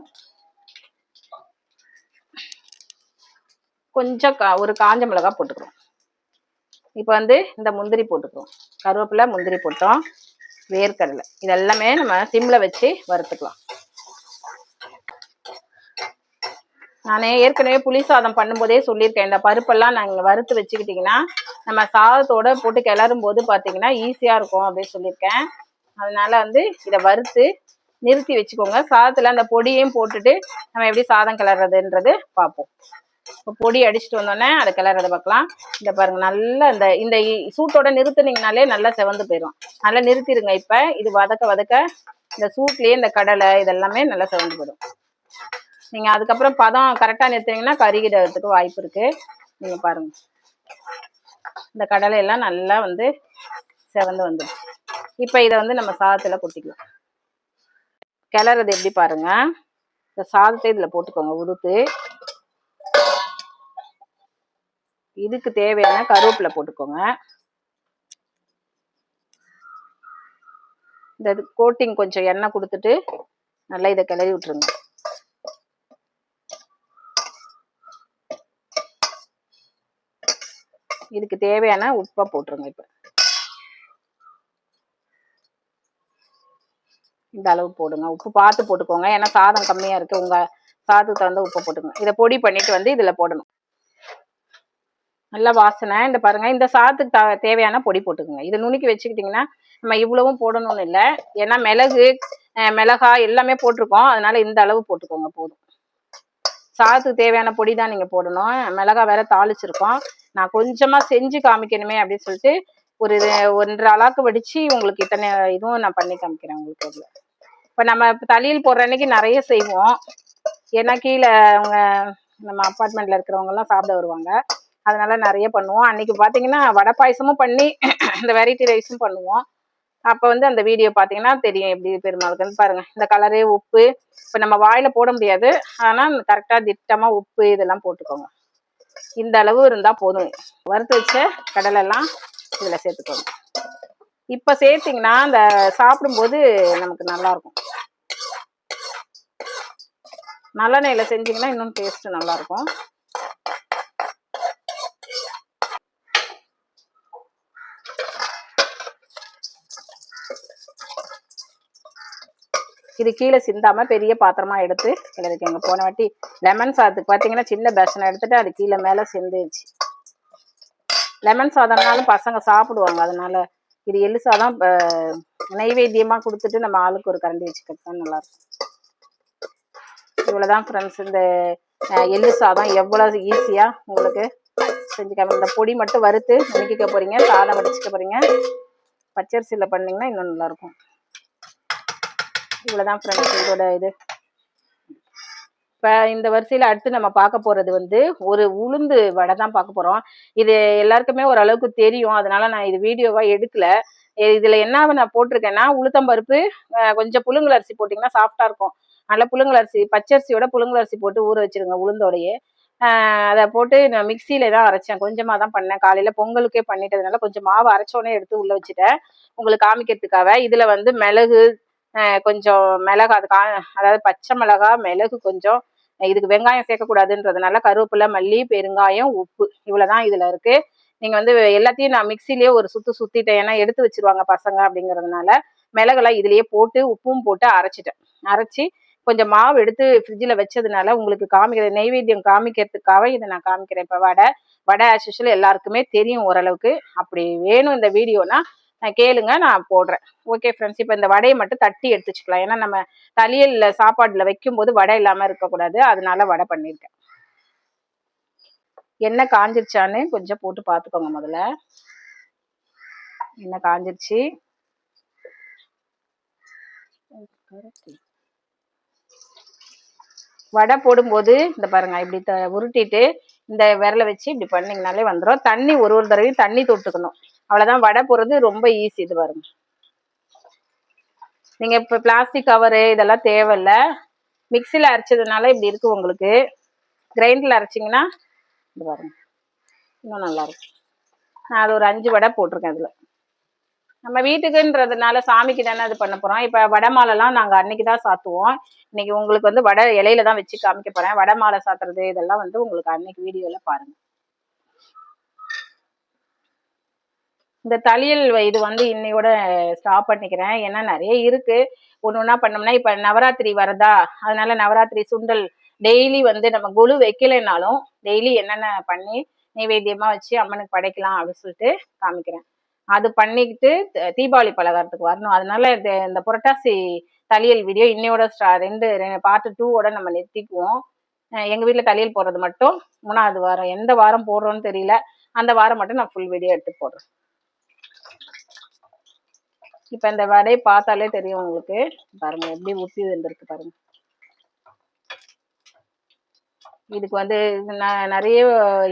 கொஞ்சம் ஒரு காஞ்ச மிளகாய் போட்டுக்கிறோம். இப்போ வந்து இந்த முந்திரி போட்டுக்கிறோம். கருவேப்பிலை, முந்திரி போட்டோம், வேர்க்கடலை, இதெல்லாமே நம்ம சிம்மில் வச்சு வறுத்துக்கலாம். நான் ஏற்கனவே புளி சாதம் பண்ணும்போதே சொல்லியிருக்கேன், இந்த பருப்பெல்லாம் நாங்கள் வறுத்து வச்சுக்கிட்டிங்கன்னா நம்ம சாதத்தோடு போட்டு கிளறும் போது பார்த்தீங்கன்னா ஈஸியாக இருக்கும் அப்படின்னு சொல்லியிருக்கேன். அதனால வந்து இதை வறுத்து நிறுத்தி வச்சுக்கோங்க. சாதத்தில் அந்த பொடியையும் போட்டுட்டு நம்ம எப்படி சாதம் கிளறதுன்றது பார்ப்போம். இப்போ பொடி அடிச்சுட்டு வந்தோடனே அதை கிளறதை பார்க்கலாம். இந்த பாருங்கள், நல்லா இந்த சூட்டோட நிறுத்துனீங்கனாலே நல்லா செவந்து போயிடும். நல்லா நிறுத்திடுங்க. இப்போ இது வதக்க இந்த சூட்லேயே இந்த கடலை இதெல்லாமே நல்லா செவந்து போயிடும். நீங்கள் அதுக்கப்புறம் பதம் கரெக்டாக நிறுத்தினீங்கன்னா கருகிடறதுக்கு வாய்ப்பு இருக்குது. நீங்கள் பாருங்கள், இந்த கடலையெல்லாம் நல்லா வந்து செவந்து வந்துடும். இப்போ இதை வந்து நம்ம சாதத்தில் கொட்டிக்கலாம். கிளறது எப்படி பாருங்க. இந்த சாதத்தை இதில் போட்டுக்கோங்க உதுத்து. இதுக்கு தேவையான கருவேப்பிலை போட்டுக்கோங்க. இந்த கோட்டிங் கொஞ்சம் எண்ணெய் கொடுத்துட்டு நல்லா இதை கிளறி விட்டுருங்க. இதுக்கு தேவையான உப்பை போட்டுருங்க. இப்போ இந்த அளவு போடுங்க. உப்பு பார்த்து போட்டுக்கோங்க, ஏன்னா சாதம் கம்மியாக இருக்குது. உங்கள் சாதத்துக்கு தகுந்த உப்பை போட்டுக்கோங்க. இதை பொடி பண்ணிட்டு வந்து இதில் போடணும். நல்லா வாசனை. இந்த பாருங்க, இந்த சாதத்துக்கு தேவையான பொடி போட்டுக்கோங்க. இதை நுணுக்கி வச்சுக்கிட்டிங்கன்னா நம்ம இவ்வளவும் போடணும்னு இல்லை, ஏன்னா மிளகு மிளகாய் எல்லாமே போட்டிருக்கோம். அதனால இந்த அளவு போட்டுக்கோங்க போதும். சாதத்துக்கு தேவையான பொடி தான் நீங்கள் போடணும். மிளகாய் வேற தாளிச்சிருக்கோம். நான் கொஞ்சமாக செஞ்சு காமிக்கணுமே அப்படின்னு சொல்லிட்டு ஒரு 1.5 அளாக்கு வடித்து உங்களுக்கு இத்தனை இதுவும் நான் பண்ணி காமிக்கிறேன் உங்களுக்கு. இதில் இப்போ நம்ம தலையில் போடுற அன்னைக்கு நிறைய செய்வோம், ஏன்னா கீழே அவங்க நம்ம அப்பார்ட்மெண்ட்டில் இருக்கிறவங்கலாம் சாப்பிட வருவாங்க. அதனால நிறைய பண்ணுவோம். அன்னைக்கு பார்த்தீங்கன்னா வடை பாயசமும் பண்ணி இந்த வெரைட்டி ரைஸும் பண்ணுவோம். அப்போ வந்து அந்த வீடியோ பார்த்தீங்கன்னா தெரியும் எப்படி பெருமாளுக்குன்னு. பாருங்க, இந்த கலரு உப்பு இப்போ நம்ம வாயில் போட முடியாது, ஆனால் கரெக்டாக திட்டமாக உப்பு இதெல்லாம் போட்டுக்கோங்க. இந்த அளவு இருந்தால் போதும். வறுத்து வச்ச கடலெல்லாம் இதில் சேர்த்துக்கோங்க. இப்போ சேர்த்திங்கன்னா அந்த சாப்பிடும்போது நமக்கு நல்லாயிருக்கும். நல்லெண்ணெயில் செஞ்சிங்கன்னா இன்னும் டேஸ்ட்டு நல்லாயிருக்கும். இது கீழே சிந்தாம பெரிய பாத்திரமா எடுத்து கிளறிக்கோங்க. போன வாட்டி லெமன் சாதத்துக்கு பார்த்தீங்கன்னா சின்ன பேசனை எடுத்துட்டு அது கீழே மேலே சிந்துச்சு. லெமன் சாதம்னாலும் பசங்க சாப்பிடுவாங்க, அதனால இது எள்ளு சாதம் நைவேத்தியமாக கொடுத்துட்டு நம்ம ஆளுக்கு ஒரு கரண்டி வச்சுக்கிறது தான் நல்லாயிருக்கும். இவ்வளோதான் ஃப்ரெண்ட்ஸ், இந்த எள்ளு சாதம் எவ்வளோ ஈஸியாக உங்களுக்கு செஞ்சுக்காம. இந்த பொடி மட்டும் வறுத்து நுணுக்கிக்க போகிறீங்க, சாதம் வடிச்சுக்க போகிறீங்க. பச்சரிசியில் பண்ணிங்கன்னா இன்னும் நல்லாயிருக்கும். இவ்வளோதான் ஃப்ரெண்ட்ஸ் இதோட இது. இப்போ இந்த வரிசையில் அடுத்து நம்ம பார்க்க போகிறது வந்து ஒரு உளுந்து வடை தான் பார்க்க போகிறோம். இது எல்லாருக்குமே ஓரளவுக்கு தெரியும், அதனால நான் இது வீடியோவாக எடுக்கலை. இதில் என்ன நான் போட்டிருக்கேன்னா உளுத்தம்பருப்பு, கொஞ்சம் புழுங்கல் அரிசி போட்டிங்கன்னா சாஃப்டாக இருக்கும். அதனால் புழுங்கல் அரிசி, பச்சரிசியோட புழுங்கல் அரிசி போட்டு ஊற வச்சுருங்க உளுந்தோடையே. அதை போட்டு நான் மிக்சியில் தான் அரைச்சேன், கொஞ்சமாக தான் பண்ணேன். காலையில் பொங்கலுக்கே பண்ணிட்டதுனால கொஞ்சம் மாவு அரைச்சோடனே எடுத்து உள்ளே வச்சுட்டேன் உங்களுக்கு காமிக்கிறதுக்காக. இதில் வந்து மிளகு, கொஞ்சம் மிளகு, அதாவது பச்சை மிளகா, மிளகு கொஞ்சம், இதுக்கு வெங்காயம் சேர்க்கக்கூடாதுன்றதுனால கருவேப்பிலை, மல்லி, பெருங்காயம், உப்பு, இவ்வளோதான் இதில் இருக்குது. நீங்கள் வந்து எல்லாத்தையும் நான் மிக்சிலேயே ஒரு சுற்றிட்டேன், ஏன்னா எடுத்து வச்சுருவாங்க பசங்க அப்படிங்கிறதுனால. மிளகெல்லாம் இதுலேயே போட்டு உப்பும் போட்டு அரைச்சிட்டேன். அரைச்சி கொஞ்சம் மாவு எடுத்து ஃப்ரிட்ஜில் வச்சதுனால உங்களுக்கு நெய்வேத்தியம் காமிக்கிறதுக்காக இதை நான் காமிக்கிறேன். இப்போ வடை ஆஸ் யூஷுவல் எல்லாருக்குமே தெரியும் ஓரளவுக்கு. அப்படி வேணும் இந்த வீடியோனா கேளுங்க, நான் போடுறேன். ஓகே ஃப்ரெண்ட்ஸ், இப்போ இந்த வடையை மட்டும் தட்டி எடுத்து வச்சுக்கலாம், ஏன்னா நம்ம தலையில் சாப்பாட்டில் வைக்கும்போது வடை இல்லாமல் இருக்கக்கூடாது, அதனால வடை பண்ணியிருக்கேன். எண்ணெய் காஞ்சிருச்சான்னு கொஞ்சம் போட்டு பார்த்துக்கோங்க. முதல்ல எண்ணெய் காஞ்சிருச்சு. வடை போடும்போது இந்த பாருங்க, இப்படி உருட்டிட்டு இந்த விரலை வச்சு இப்படி பண்ணிங்கனாலே வந்துடும். தண்ணி ஒரு தடவையும் தண்ணி தொட்டுக்கணும், அவ்வளோதான். வடை போடுறது ரொம்ப ஈஸி. இது பாருங்க, நீங்கள் இப்போ பிளாஸ்டிக் கவரு இதெல்லாம் தேவையில்ல. மிக்சியில் அரைச்சதுனால இப்படி இருக்குது உங்களுக்கு. கிரைண்டரில் அரைச்சிங்கன்னா இது பாருங்க இன்னும் நல்லாயிருக்கும். நான் அது ஒரு 5 வடை போட்டிருக்கேன். இதில் நம்ம வீட்டுக்குன்றதுனால சாமிக்கு தானே அது பண்ண போகிறோம். இப்போ வடை மாலைலாம் நாங்கள் அன்னைக்கு தான் சாத்துவோம். இன்னைக்கு உங்களுக்கு வந்து வடை இலையில தான் வச்சு காமிக்க போகிறேன். வடை மாலை சாத்துறது இதெல்லாம் வந்து உங்களுக்கு அன்னைக்கு வீடியோவில் பாருங்கள். இந்த தளியல் இது வந்து இன்னையோட ஸ்டாப் பண்ணிக்கிறேன், ஏன்னா நிறைய இருக்குது. ஒன்று ஒன்றா பண்ணோம்னா இப்போ நவராத்திரி வரதா, அதனால நவராத்திரி சுண்டல் டெய்லி வந்து நம்ம கொலு வைக்கலைன்னாலும் டெய்லி என்னென்ன பண்ணி நைவேத்தியமாக வச்சு அம்மனுக்கு படைக்கலாம் அப்படின்னு சொல்லிட்டு காமிக்கிறேன். அது பண்ணிக்கிட்டு தீபாவளி பலகாரத்துக்கு வரணும். அதனால இந்த புரட்டாசி தளியல் வீடியோ இன்னையோட பார்ட் 2 நம்ம நிறுத்திக்குவோம். எங்கள் வீட்டில் தளியல் போடுறது மட்டும் 3வது வாரம், எந்த வாரம் போடுறோன்னு தெரியல, அந்த வாரம் மட்டும் நான் ஃபுல் வீடியோ எடுத்து போடுறேன். இப்போ இந்த வடையை பார்த்தாலே தெரியும் உங்களுக்கு. பாருங்க எப்படி ஊற்றி வந்துருக்கு பாருங்க. இதுக்கு வந்து நான் நிறைய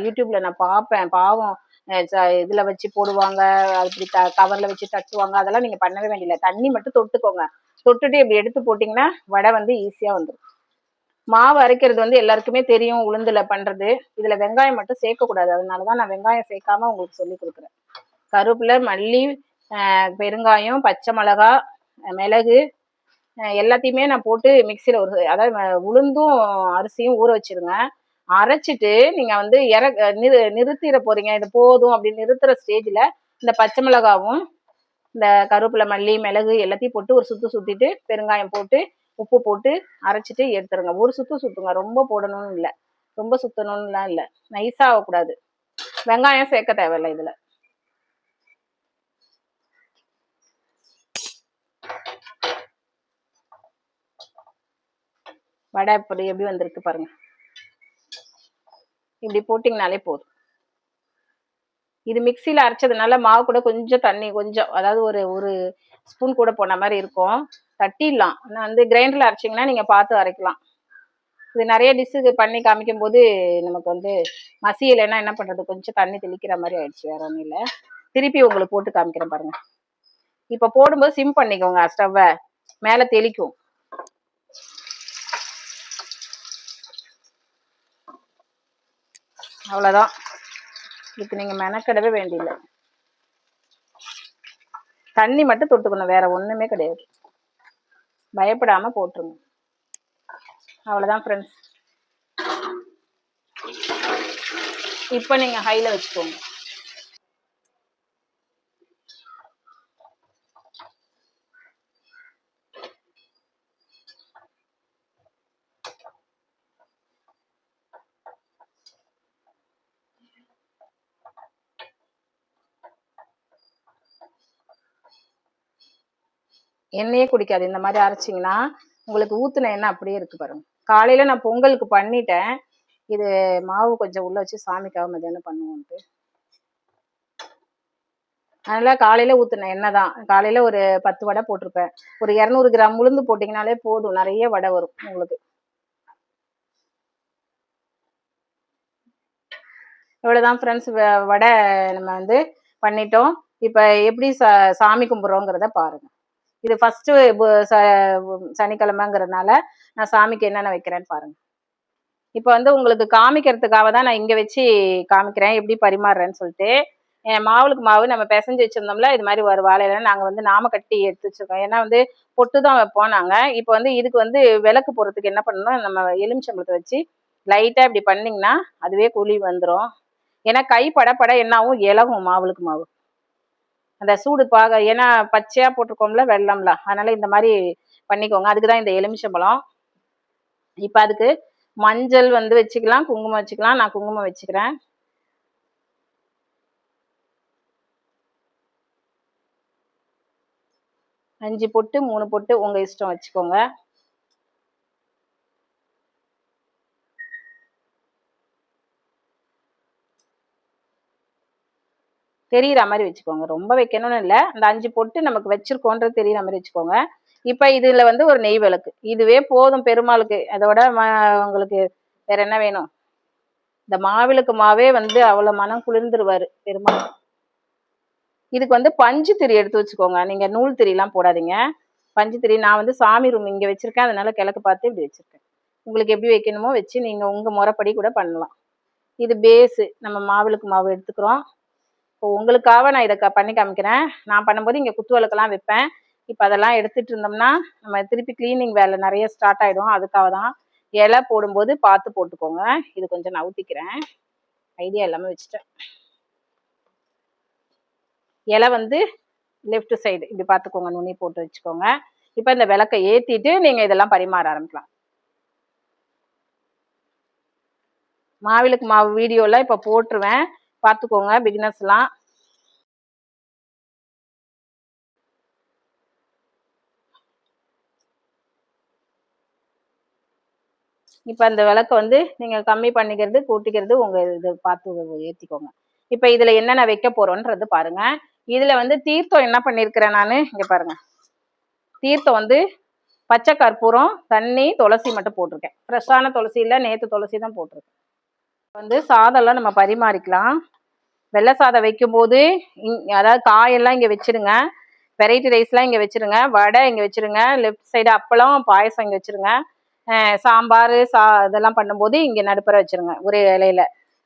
யூடியூப்ல நான் பார்ப்பேன், பாவம் இதுல வச்சு போடுவாங்க, அப்படி கவர்ல வச்சு தட்டுவாங்க. அதெல்லாம் நீங்க பண்ணவே வேண்டியதில்லை. தண்ணி மட்டும் தொட்டுக்கோங்க. தொட்டுட்டு இப்படி எடுத்து போட்டிங்கன்னா வடை வந்து ஈஸியா வந்துடும். மாவு அரைக்கிறது வந்து எல்லாருக்குமே தெரியும், உளுந்துல பண்றது. இதுல வெங்காயம் மட்டும் சேர்க்கக்கூடாது. அதனாலதான் நான் வெங்காயம் சேர்க்காம உங்களுக்கு சொல்லி கொடுக்குறேன். கருவேப்பிலை, மல்லி, பெருங்காயம், பச்சை மிளகா, மிளகு, எல்லாத்தையுமே நான் போட்டு மிக்சியில அதாவது உளுந்தும் அரிசியும் ஊற வச்சிருங்க. அரைச்சிட்டு நீங்க வந்து நிறுத்திட போறீங்க, இது போதும் அப்படின்னு நிறுத்துற ஸ்டேஜ்ல இந்த பச்சை மிளகாவும் இந்த கருவேப்பிலை, மல்லி, மிளகு எல்லாத்தையும் போட்டு ஒரு சுத்து சுத்திட்டு பெருங்காயம் போட்டு உப்பு போட்டு அரைச்சிட்டு எடுத்துருங்க. ஒரு சுத்து சுத்துங்க, ரொம்ப போடணும்னு இல்லை, ரொம்ப சுத்தணும்னுலாம் இல்லை, நைஸா ஆகக்கூடாது. வெங்காயம் சேர்க்க தேவையில்லை இதுல. வடை எப்படி வந்திருக்கு பாருங்க. இப்படி போட்டிங்கனாலே போதும். இது மிக்சியில அரைச்சதுனால மாவு கூட கொஞ்சம் தண்ணி, கொஞ்சம் அதாவது ஒரு ஒரு ஸ்பூன் கூட போன மாதிரி இருக்கும். தட்டிடலாம். ஆனால் வந்து கிரைண்டர்ல அரைச்சிங்கன்னா நீங்க பார்த்து அரைக்கலாம். இது நிறைய டிஷ்ஷுக்கு பண்ணி காமிக்கும் போது நமக்கு வந்து மசியலைன்னா என்ன பண்றது, கொஞ்சம் தண்ணி தெளிக்கிற மாதிரி ஆயிடுச்சு, வேற ஒன்றும் இல்லை. திருப்பி உங்களுக்கு போட்டு காமிக்கிறேன் பாருங்க. இப்ப போடும்போது சிம் பண்ணிக்கோங்க ஸ்டவ்வை, மேல தெளிக்கும். அவ்வளவுதான். இதுக்கு நீங்க மெனக்கெடவே வேண்டியதில்லை. தண்ணி மட்டும் தொட்டுக்கணும், வேற ஒண்ணுமே கிடையாது. பயப்படாம போட்டுருங்க. அவ்வளவுதான் ஃப்ரெண்ட்ஸ். இப்ப நீங்க ஹைல வச்சுக்கோங்க. எண்ணெயே குடிக்காது. இந்த மாதிரி அரைச்சிங்கன்னா உங்களுக்கு ஊத்துன எண்ணெய் அப்படியே இருக்கு பாருங்க. காலையில நான் பொங்கலுக்கு பண்ணிட்டேன். இது மாவு கொஞ்சம் உள்ள வச்சு சாமிக்காக மதியானம் பண்ணுவோன்ட்டு, அதனால காலையில ஊத்துன எண்ணெய் தான். காலையில ஒரு 10 வடை போட்டிருப்பேன். ஒரு 200 கிராம் உளுந்து போட்டிங்கனாலே போதும், நிறைய வடை வரும் உங்களுக்கு. இவ்வளவுதான் ஃப்ரெண்ட்ஸ். வடை நம்ம வந்து பண்ணிட்டோம். இப்ப எப்படி சாமி கும்பிட்றோங்கிறத பாருங்க. இது ஃபர்ஸ்ட் சனிக்கிழமைங்கிறதுனால நான் சாமிக்கு என்னென்ன வைக்கிறேன்னு பாருங்க. இப்ப வந்து உங்களுக்கு காமிக்கிறதுக்காக தான் நான் இங்க வச்சு காமிக்கிறேன், எப்படி பரிமாறுறேன்னு சொல்லிட்டு. மாவுளுக்கு மாவு நம்ம பிசைஞ்சு வச்சிருந்தோம்ல, இது மாதிரி ஒரு வாழையில நாங்க வந்து நாம கட்டி எடுத்து வச்சிருக்கோம். ஏன்னா வந்து பொட்டு தான் வைப்போம் நாங்க. இப்ப வந்து இதுக்கு வந்து விளக்கு போடுறதுக்கு என்ன பண்ணணும், நம்ம எலுமிச்சம்பழத்தை வச்சு லைட்டா இப்படி பண்ணீங்கன்னா அதுவே குழி வந்துடும். ஏன்னா கை பட என்னாவும் இலகும் மாவுளுக்கு மாவு, அந்த சூடு பாக. ஏன்னா பச்சையா போட்டிருக்கோம்ல வெள்ளம்ல, அதனால இந்த மாதிரி பண்ணிக்கோங்க. அதுக்குதான் இந்த எலுமிச்சம்பழம். இப்ப அதுக்கு மஞ்சள் வந்து வச்சுக்கலாம், குங்குமம் வச்சுக்கலாம். நான் குங்குமம் வச்சுக்கிறேன். அஞ்சு பொட்டு 3 பொட்டு உங்க இஷ்டம் வச்சுக்கோங்க. தெரியுற மாதிரி வச்சுக்கோங்க, ரொம்ப வைக்கணும்னு இல்லை. அந்த 5 பொட்டு நமக்கு வச்சிருக்கோன்றது தெரியுற மாதிரி வச்சுக்கோங்க. இப்ப இதுல வந்து ஒரு நெய் விளக்கு, இதுவே போதும் பெருமாளுக்கு. அதோட உங்களுக்கு வேற என்ன வேணும்? இந்த மாவிளக்கு மாவே வந்து அவ்வளவு மனம் குளிர்ந்துருவாரு பெருமாள். இதுக்கு வந்து பஞ்சு திரி எடுத்து வச்சுக்கோங்க. நீங்க நூல் திரி எல்லாம் போடாதீங்க, பஞ்சு திரி. நான் வந்து சாமி ரூம் இங்க வச்சிருக்கேன், அதனால கிழக்கு பார்த்து இப்படி வச்சிருக்கேன். உங்களுக்கு எப்படி வைக்கணுமோ வச்சு நீங்க உங்க முறைப்படி கூட பண்ணலாம். இது பேஸு. நம்ம மாவிளக்கு மாவு எடுத்துக்கிறோம். இப்போ உங்களுக்காக நான் இதை பண்ணி காமிக்கிறேன். நான் பண்ணும்போது இங்கே குத்து விளக்கெல்லாம் வைப்பேன். இப்போ அதெல்லாம் எடுத்துட்டு இருந்தோம்னா நம்ம திருப்பி கிளீனிங் வேலை நிறைய ஸ்டார்ட் ஆகிடும். அதுக்காக தான். இலை போடும்போது பார்த்து போட்டுக்கோங்க. இது கொஞ்சம் நவுத்திக்கிறேன், ஐடியா எல்லாமே வச்சுட்டேன். இலை வந்து லெஃப்ட் சைடு இப்படி பார்த்துக்கோங்க, நுனி போட்டு வச்சுக்கோங்க. இப்போ இந்த விளக்கை ஏற்றிட்டு நீங்கள் இதெல்லாம் பரிமாற ஆரம்பிக்கலாம். மாவிளக்கு மாவு வீடியோலாம் இப்போ போட்டுருவேன், பார்த்துக்கோங்க பிகினர்ஸ்லாம். இப்போ அந்த விளக்கை வந்து நீங்கள் கம்மி பண்ணிக்கிறது கூட்டிக்கிறது உங்கள் இது பார்த்து ஏற்றிக்கோங்க. இப்போ இதில் என்னென்ன வைக்க போகிறோன்றது பாருங்க. இதில் வந்து தீர்த்தம் என்ன பண்ணியிருக்கிறேன் நான், இங்கே பாருங்க. தீர்த்தம் வந்து பச்சை கற்பூரம், தண்ணி, துளசி மட்டும் போட்டிருக்கேன். ஃப்ரெஷ்ஷான துளசி இல்லை, நேற்று துளசி தான் போட்டிருக்கேன். வந்து சாதம்லாம் நம்ம பரிமாறிக்கலாம். வெள்ளை சாதம் வைக்கும்போது அதாவது காயெல்லாம் இங்கே வச்சிருங்க, வெரைட்டி ரைஸ்லாம் இங்கே வச்சிருங்க, வடை இங்கே வச்சிருங்க, லெஃப்ட் சைடு அப்பளம் பாயசம் இங்கே வச்சிருங்க, சாம்பார் இதெல்லாம் பண்ணும்போது இங்கே நடுப்புற வச்சிருங்க ஒரு இலையில.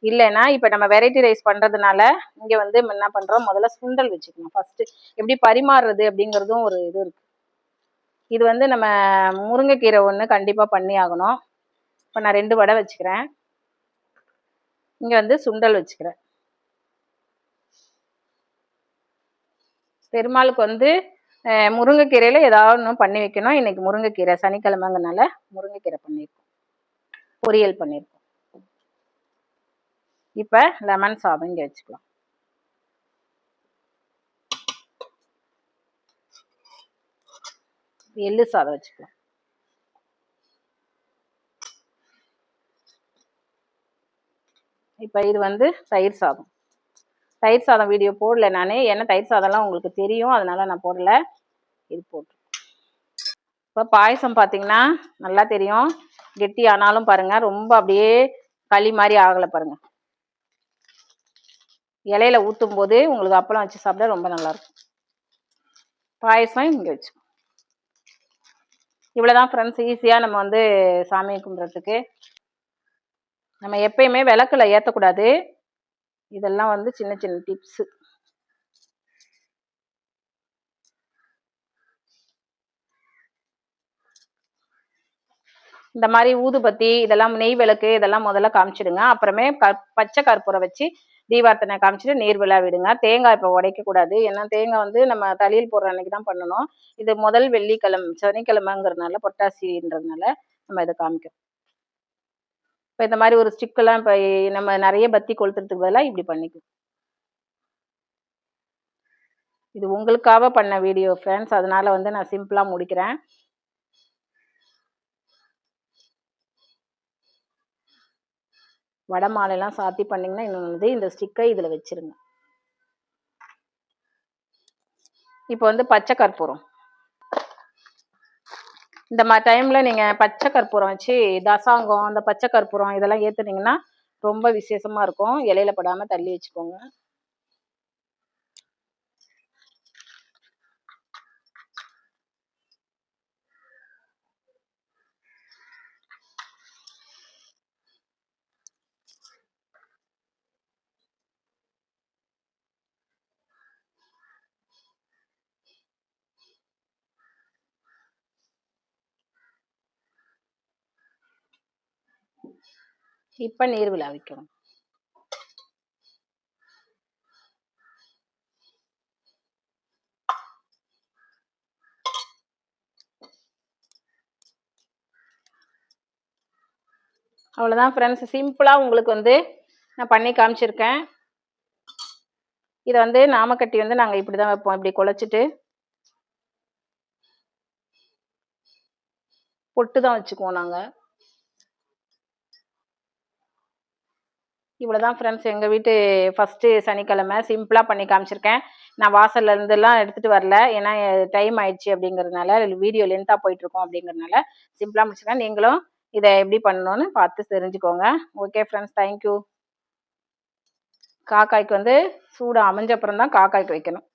இல்லைன்னா இப்போ நம்ம வெரைட்டி ரைஸ் பண்ணுறதுனால இங்கே வந்து என்ன பண்ணுறோம், முதல்ல சுண்டல் வச்சுக்கணும் ஃபஸ்ட்டு. எப்படி பரிமாறுறது அப்படிங்கிறதும் ஒரு இது இருக்குது. இது வந்து நம்ம முருங்கைக்கீரை ஒன்று கண்டிப்பாக பண்ணி ஆகணும். இப்போ நான் 2 வடை வச்சுக்கிறேன், இங்கே வந்து சுண்டல் வச்சுக்கிறேன். பெருமாளுக்கு வந்து முருங்கைக்கீரையில் ஏதாவது ஒன்று பண்ணி வைக்கணும். இன்னைக்கு முருங்கைக்கீரை சனிக்கிழமைங்கனால முருங்கைக்கீரை பண்ணியிருக்கோம், பொரியல் பண்ணியிருக்கோம். இப்போ லெமன் சாதம் இங்கே வச்சுக்கலாம். எள்ளு சாதம் வச்சுக்கலாம். இப்போ இது வந்து தயிர் சாதம். தயிர் சாதம் வீடியோ போடல நான், ஏன்னா தயிர் சாதம்லாம் உங்களுக்கு தெரியும், அதனால நான் போடல. இது போட்டு இப்போ பாயசம் பார்த்தீங்கன்னா நல்லா தெரியும், கெட்டி ஆனாலும் பாருங்க ரொம்ப அப்படியே களி மாதிரி ஆகலை பாருங்க. இலையில ஊற்றும் போது உங்களுக்கு அப்பளம் வச்சு சாப்பிட ரொம்ப நல்லாயிருக்கும். பாயசம் இங்கே வச்சு இவ்வளோதான் ஃப்ரெண்ட்ஸ். ஈஸியாக நம்ம வந்து சாமி கும்பிட்றதுக்கு. நம்ம எப்பயுமே விளக்குல ஏற்றக்கூடாது. இதெல்லாம் வந்து சின்ன சின்ன டிப்ஸு. இந்த மாதிரி ஊதுபத்தி இதெல்லாம் நெய் விளக்கு இதெல்லாம் முதல்ல காமிச்சிடுங்க. அப்புறமே பச்சை கற்பூரம் வச்சு தீபார்த்தனை காமிச்சிட்டு நீர் விழா விடுங்க. தேங்காய் இப்போ உடைக்கக்கூடாது, ஏன்னா தேங்காய் வந்து நம்ம தலையில் போடுற அன்னைக்கு தான் பண்ணணும். இது முதல் வெள்ளிக்கிழமை சனிக்கிழமைங்கிறதுனால பொட்டாசின்றதுனால நம்ம இதை காமிக்கிறோம். இப்போ இந்த மாதிரி ஒரு ஸ்டிக்கெல்லாம் இப்போ நம்ம நிறைய பத்தி கொளுத்துறதுக்கு பதிலாக இப்படி பண்ணிக்கும். இது உங்களுக்காக பண்ண வீடியோ ஃப்ரெண்ட்ஸ், அதனால வந்து நான் சிம்பிளாக முடிக்கிறேன். வடை மாலையெல்லாம் சாத்தி பண்ணிங்கன்னா இன்னொன்று இந்த ஸ்டிக்கை இதில் வச்சிருங்க. இப்போ வந்து பச்சை கற்பூரம், இந்த மாதிரி டைமில் நீங்கள் பச்சை கற்பூரம் வச்சு தசாங்கம் அந்த பச்சை கற்பூரம் இதெல்லாம் ஏற்றுனீங்கன்னா ரொம்ப விசேஷமாக இருக்கும். இலையில படாமல் தள்ளி வச்சுக்கோங்க. இப்போ நீர் விழா வைக்கணும். அவ்வளோதான் ஃப்ரெண்ட்ஸ், சிம்பிளாக உங்களுக்கு வந்து நான் பண்ணி காமிச்சிருக்கேன். இதை வந்து நாமக்கட்டி வந்து நாங்கள் இப்படி தான் வைப்போம், இப்படி குழச்சிட்டு பொட்டு தான் வச்சுக்குவோம் நாங்கள். இவ்வளோதான் ஃப்ரெண்ட்ஸ், எங்கள் வீட்டு ஃபஸ்ட்டு சனிக்கிழமை சிம்பிளாக பண்ணி காமிச்சிருக்கேன். நான் வாசல்ல இருந்தெல்லாம் எடுத்துகிட்டு வரல, ஏன்னா டைம் ஆயிடுச்சு அப்படிங்கிறதுனால, வீடியோ லென்த்தாக போயிட்டுருக்கோம் அப்படிங்கிறதுனால சிம்பிளாக முடிச்சிருக்கேன். நீங்களும் இதை எப்படி பண்ணணும்னு பார்த்து தெரிஞ்சுக்கோங்க. Okay friends, thank you. காக்காய்க்கு வந்து சூடு அமைஞ்ச அப்புறம் தான் காக்காய்க்கு வைக்கணும்.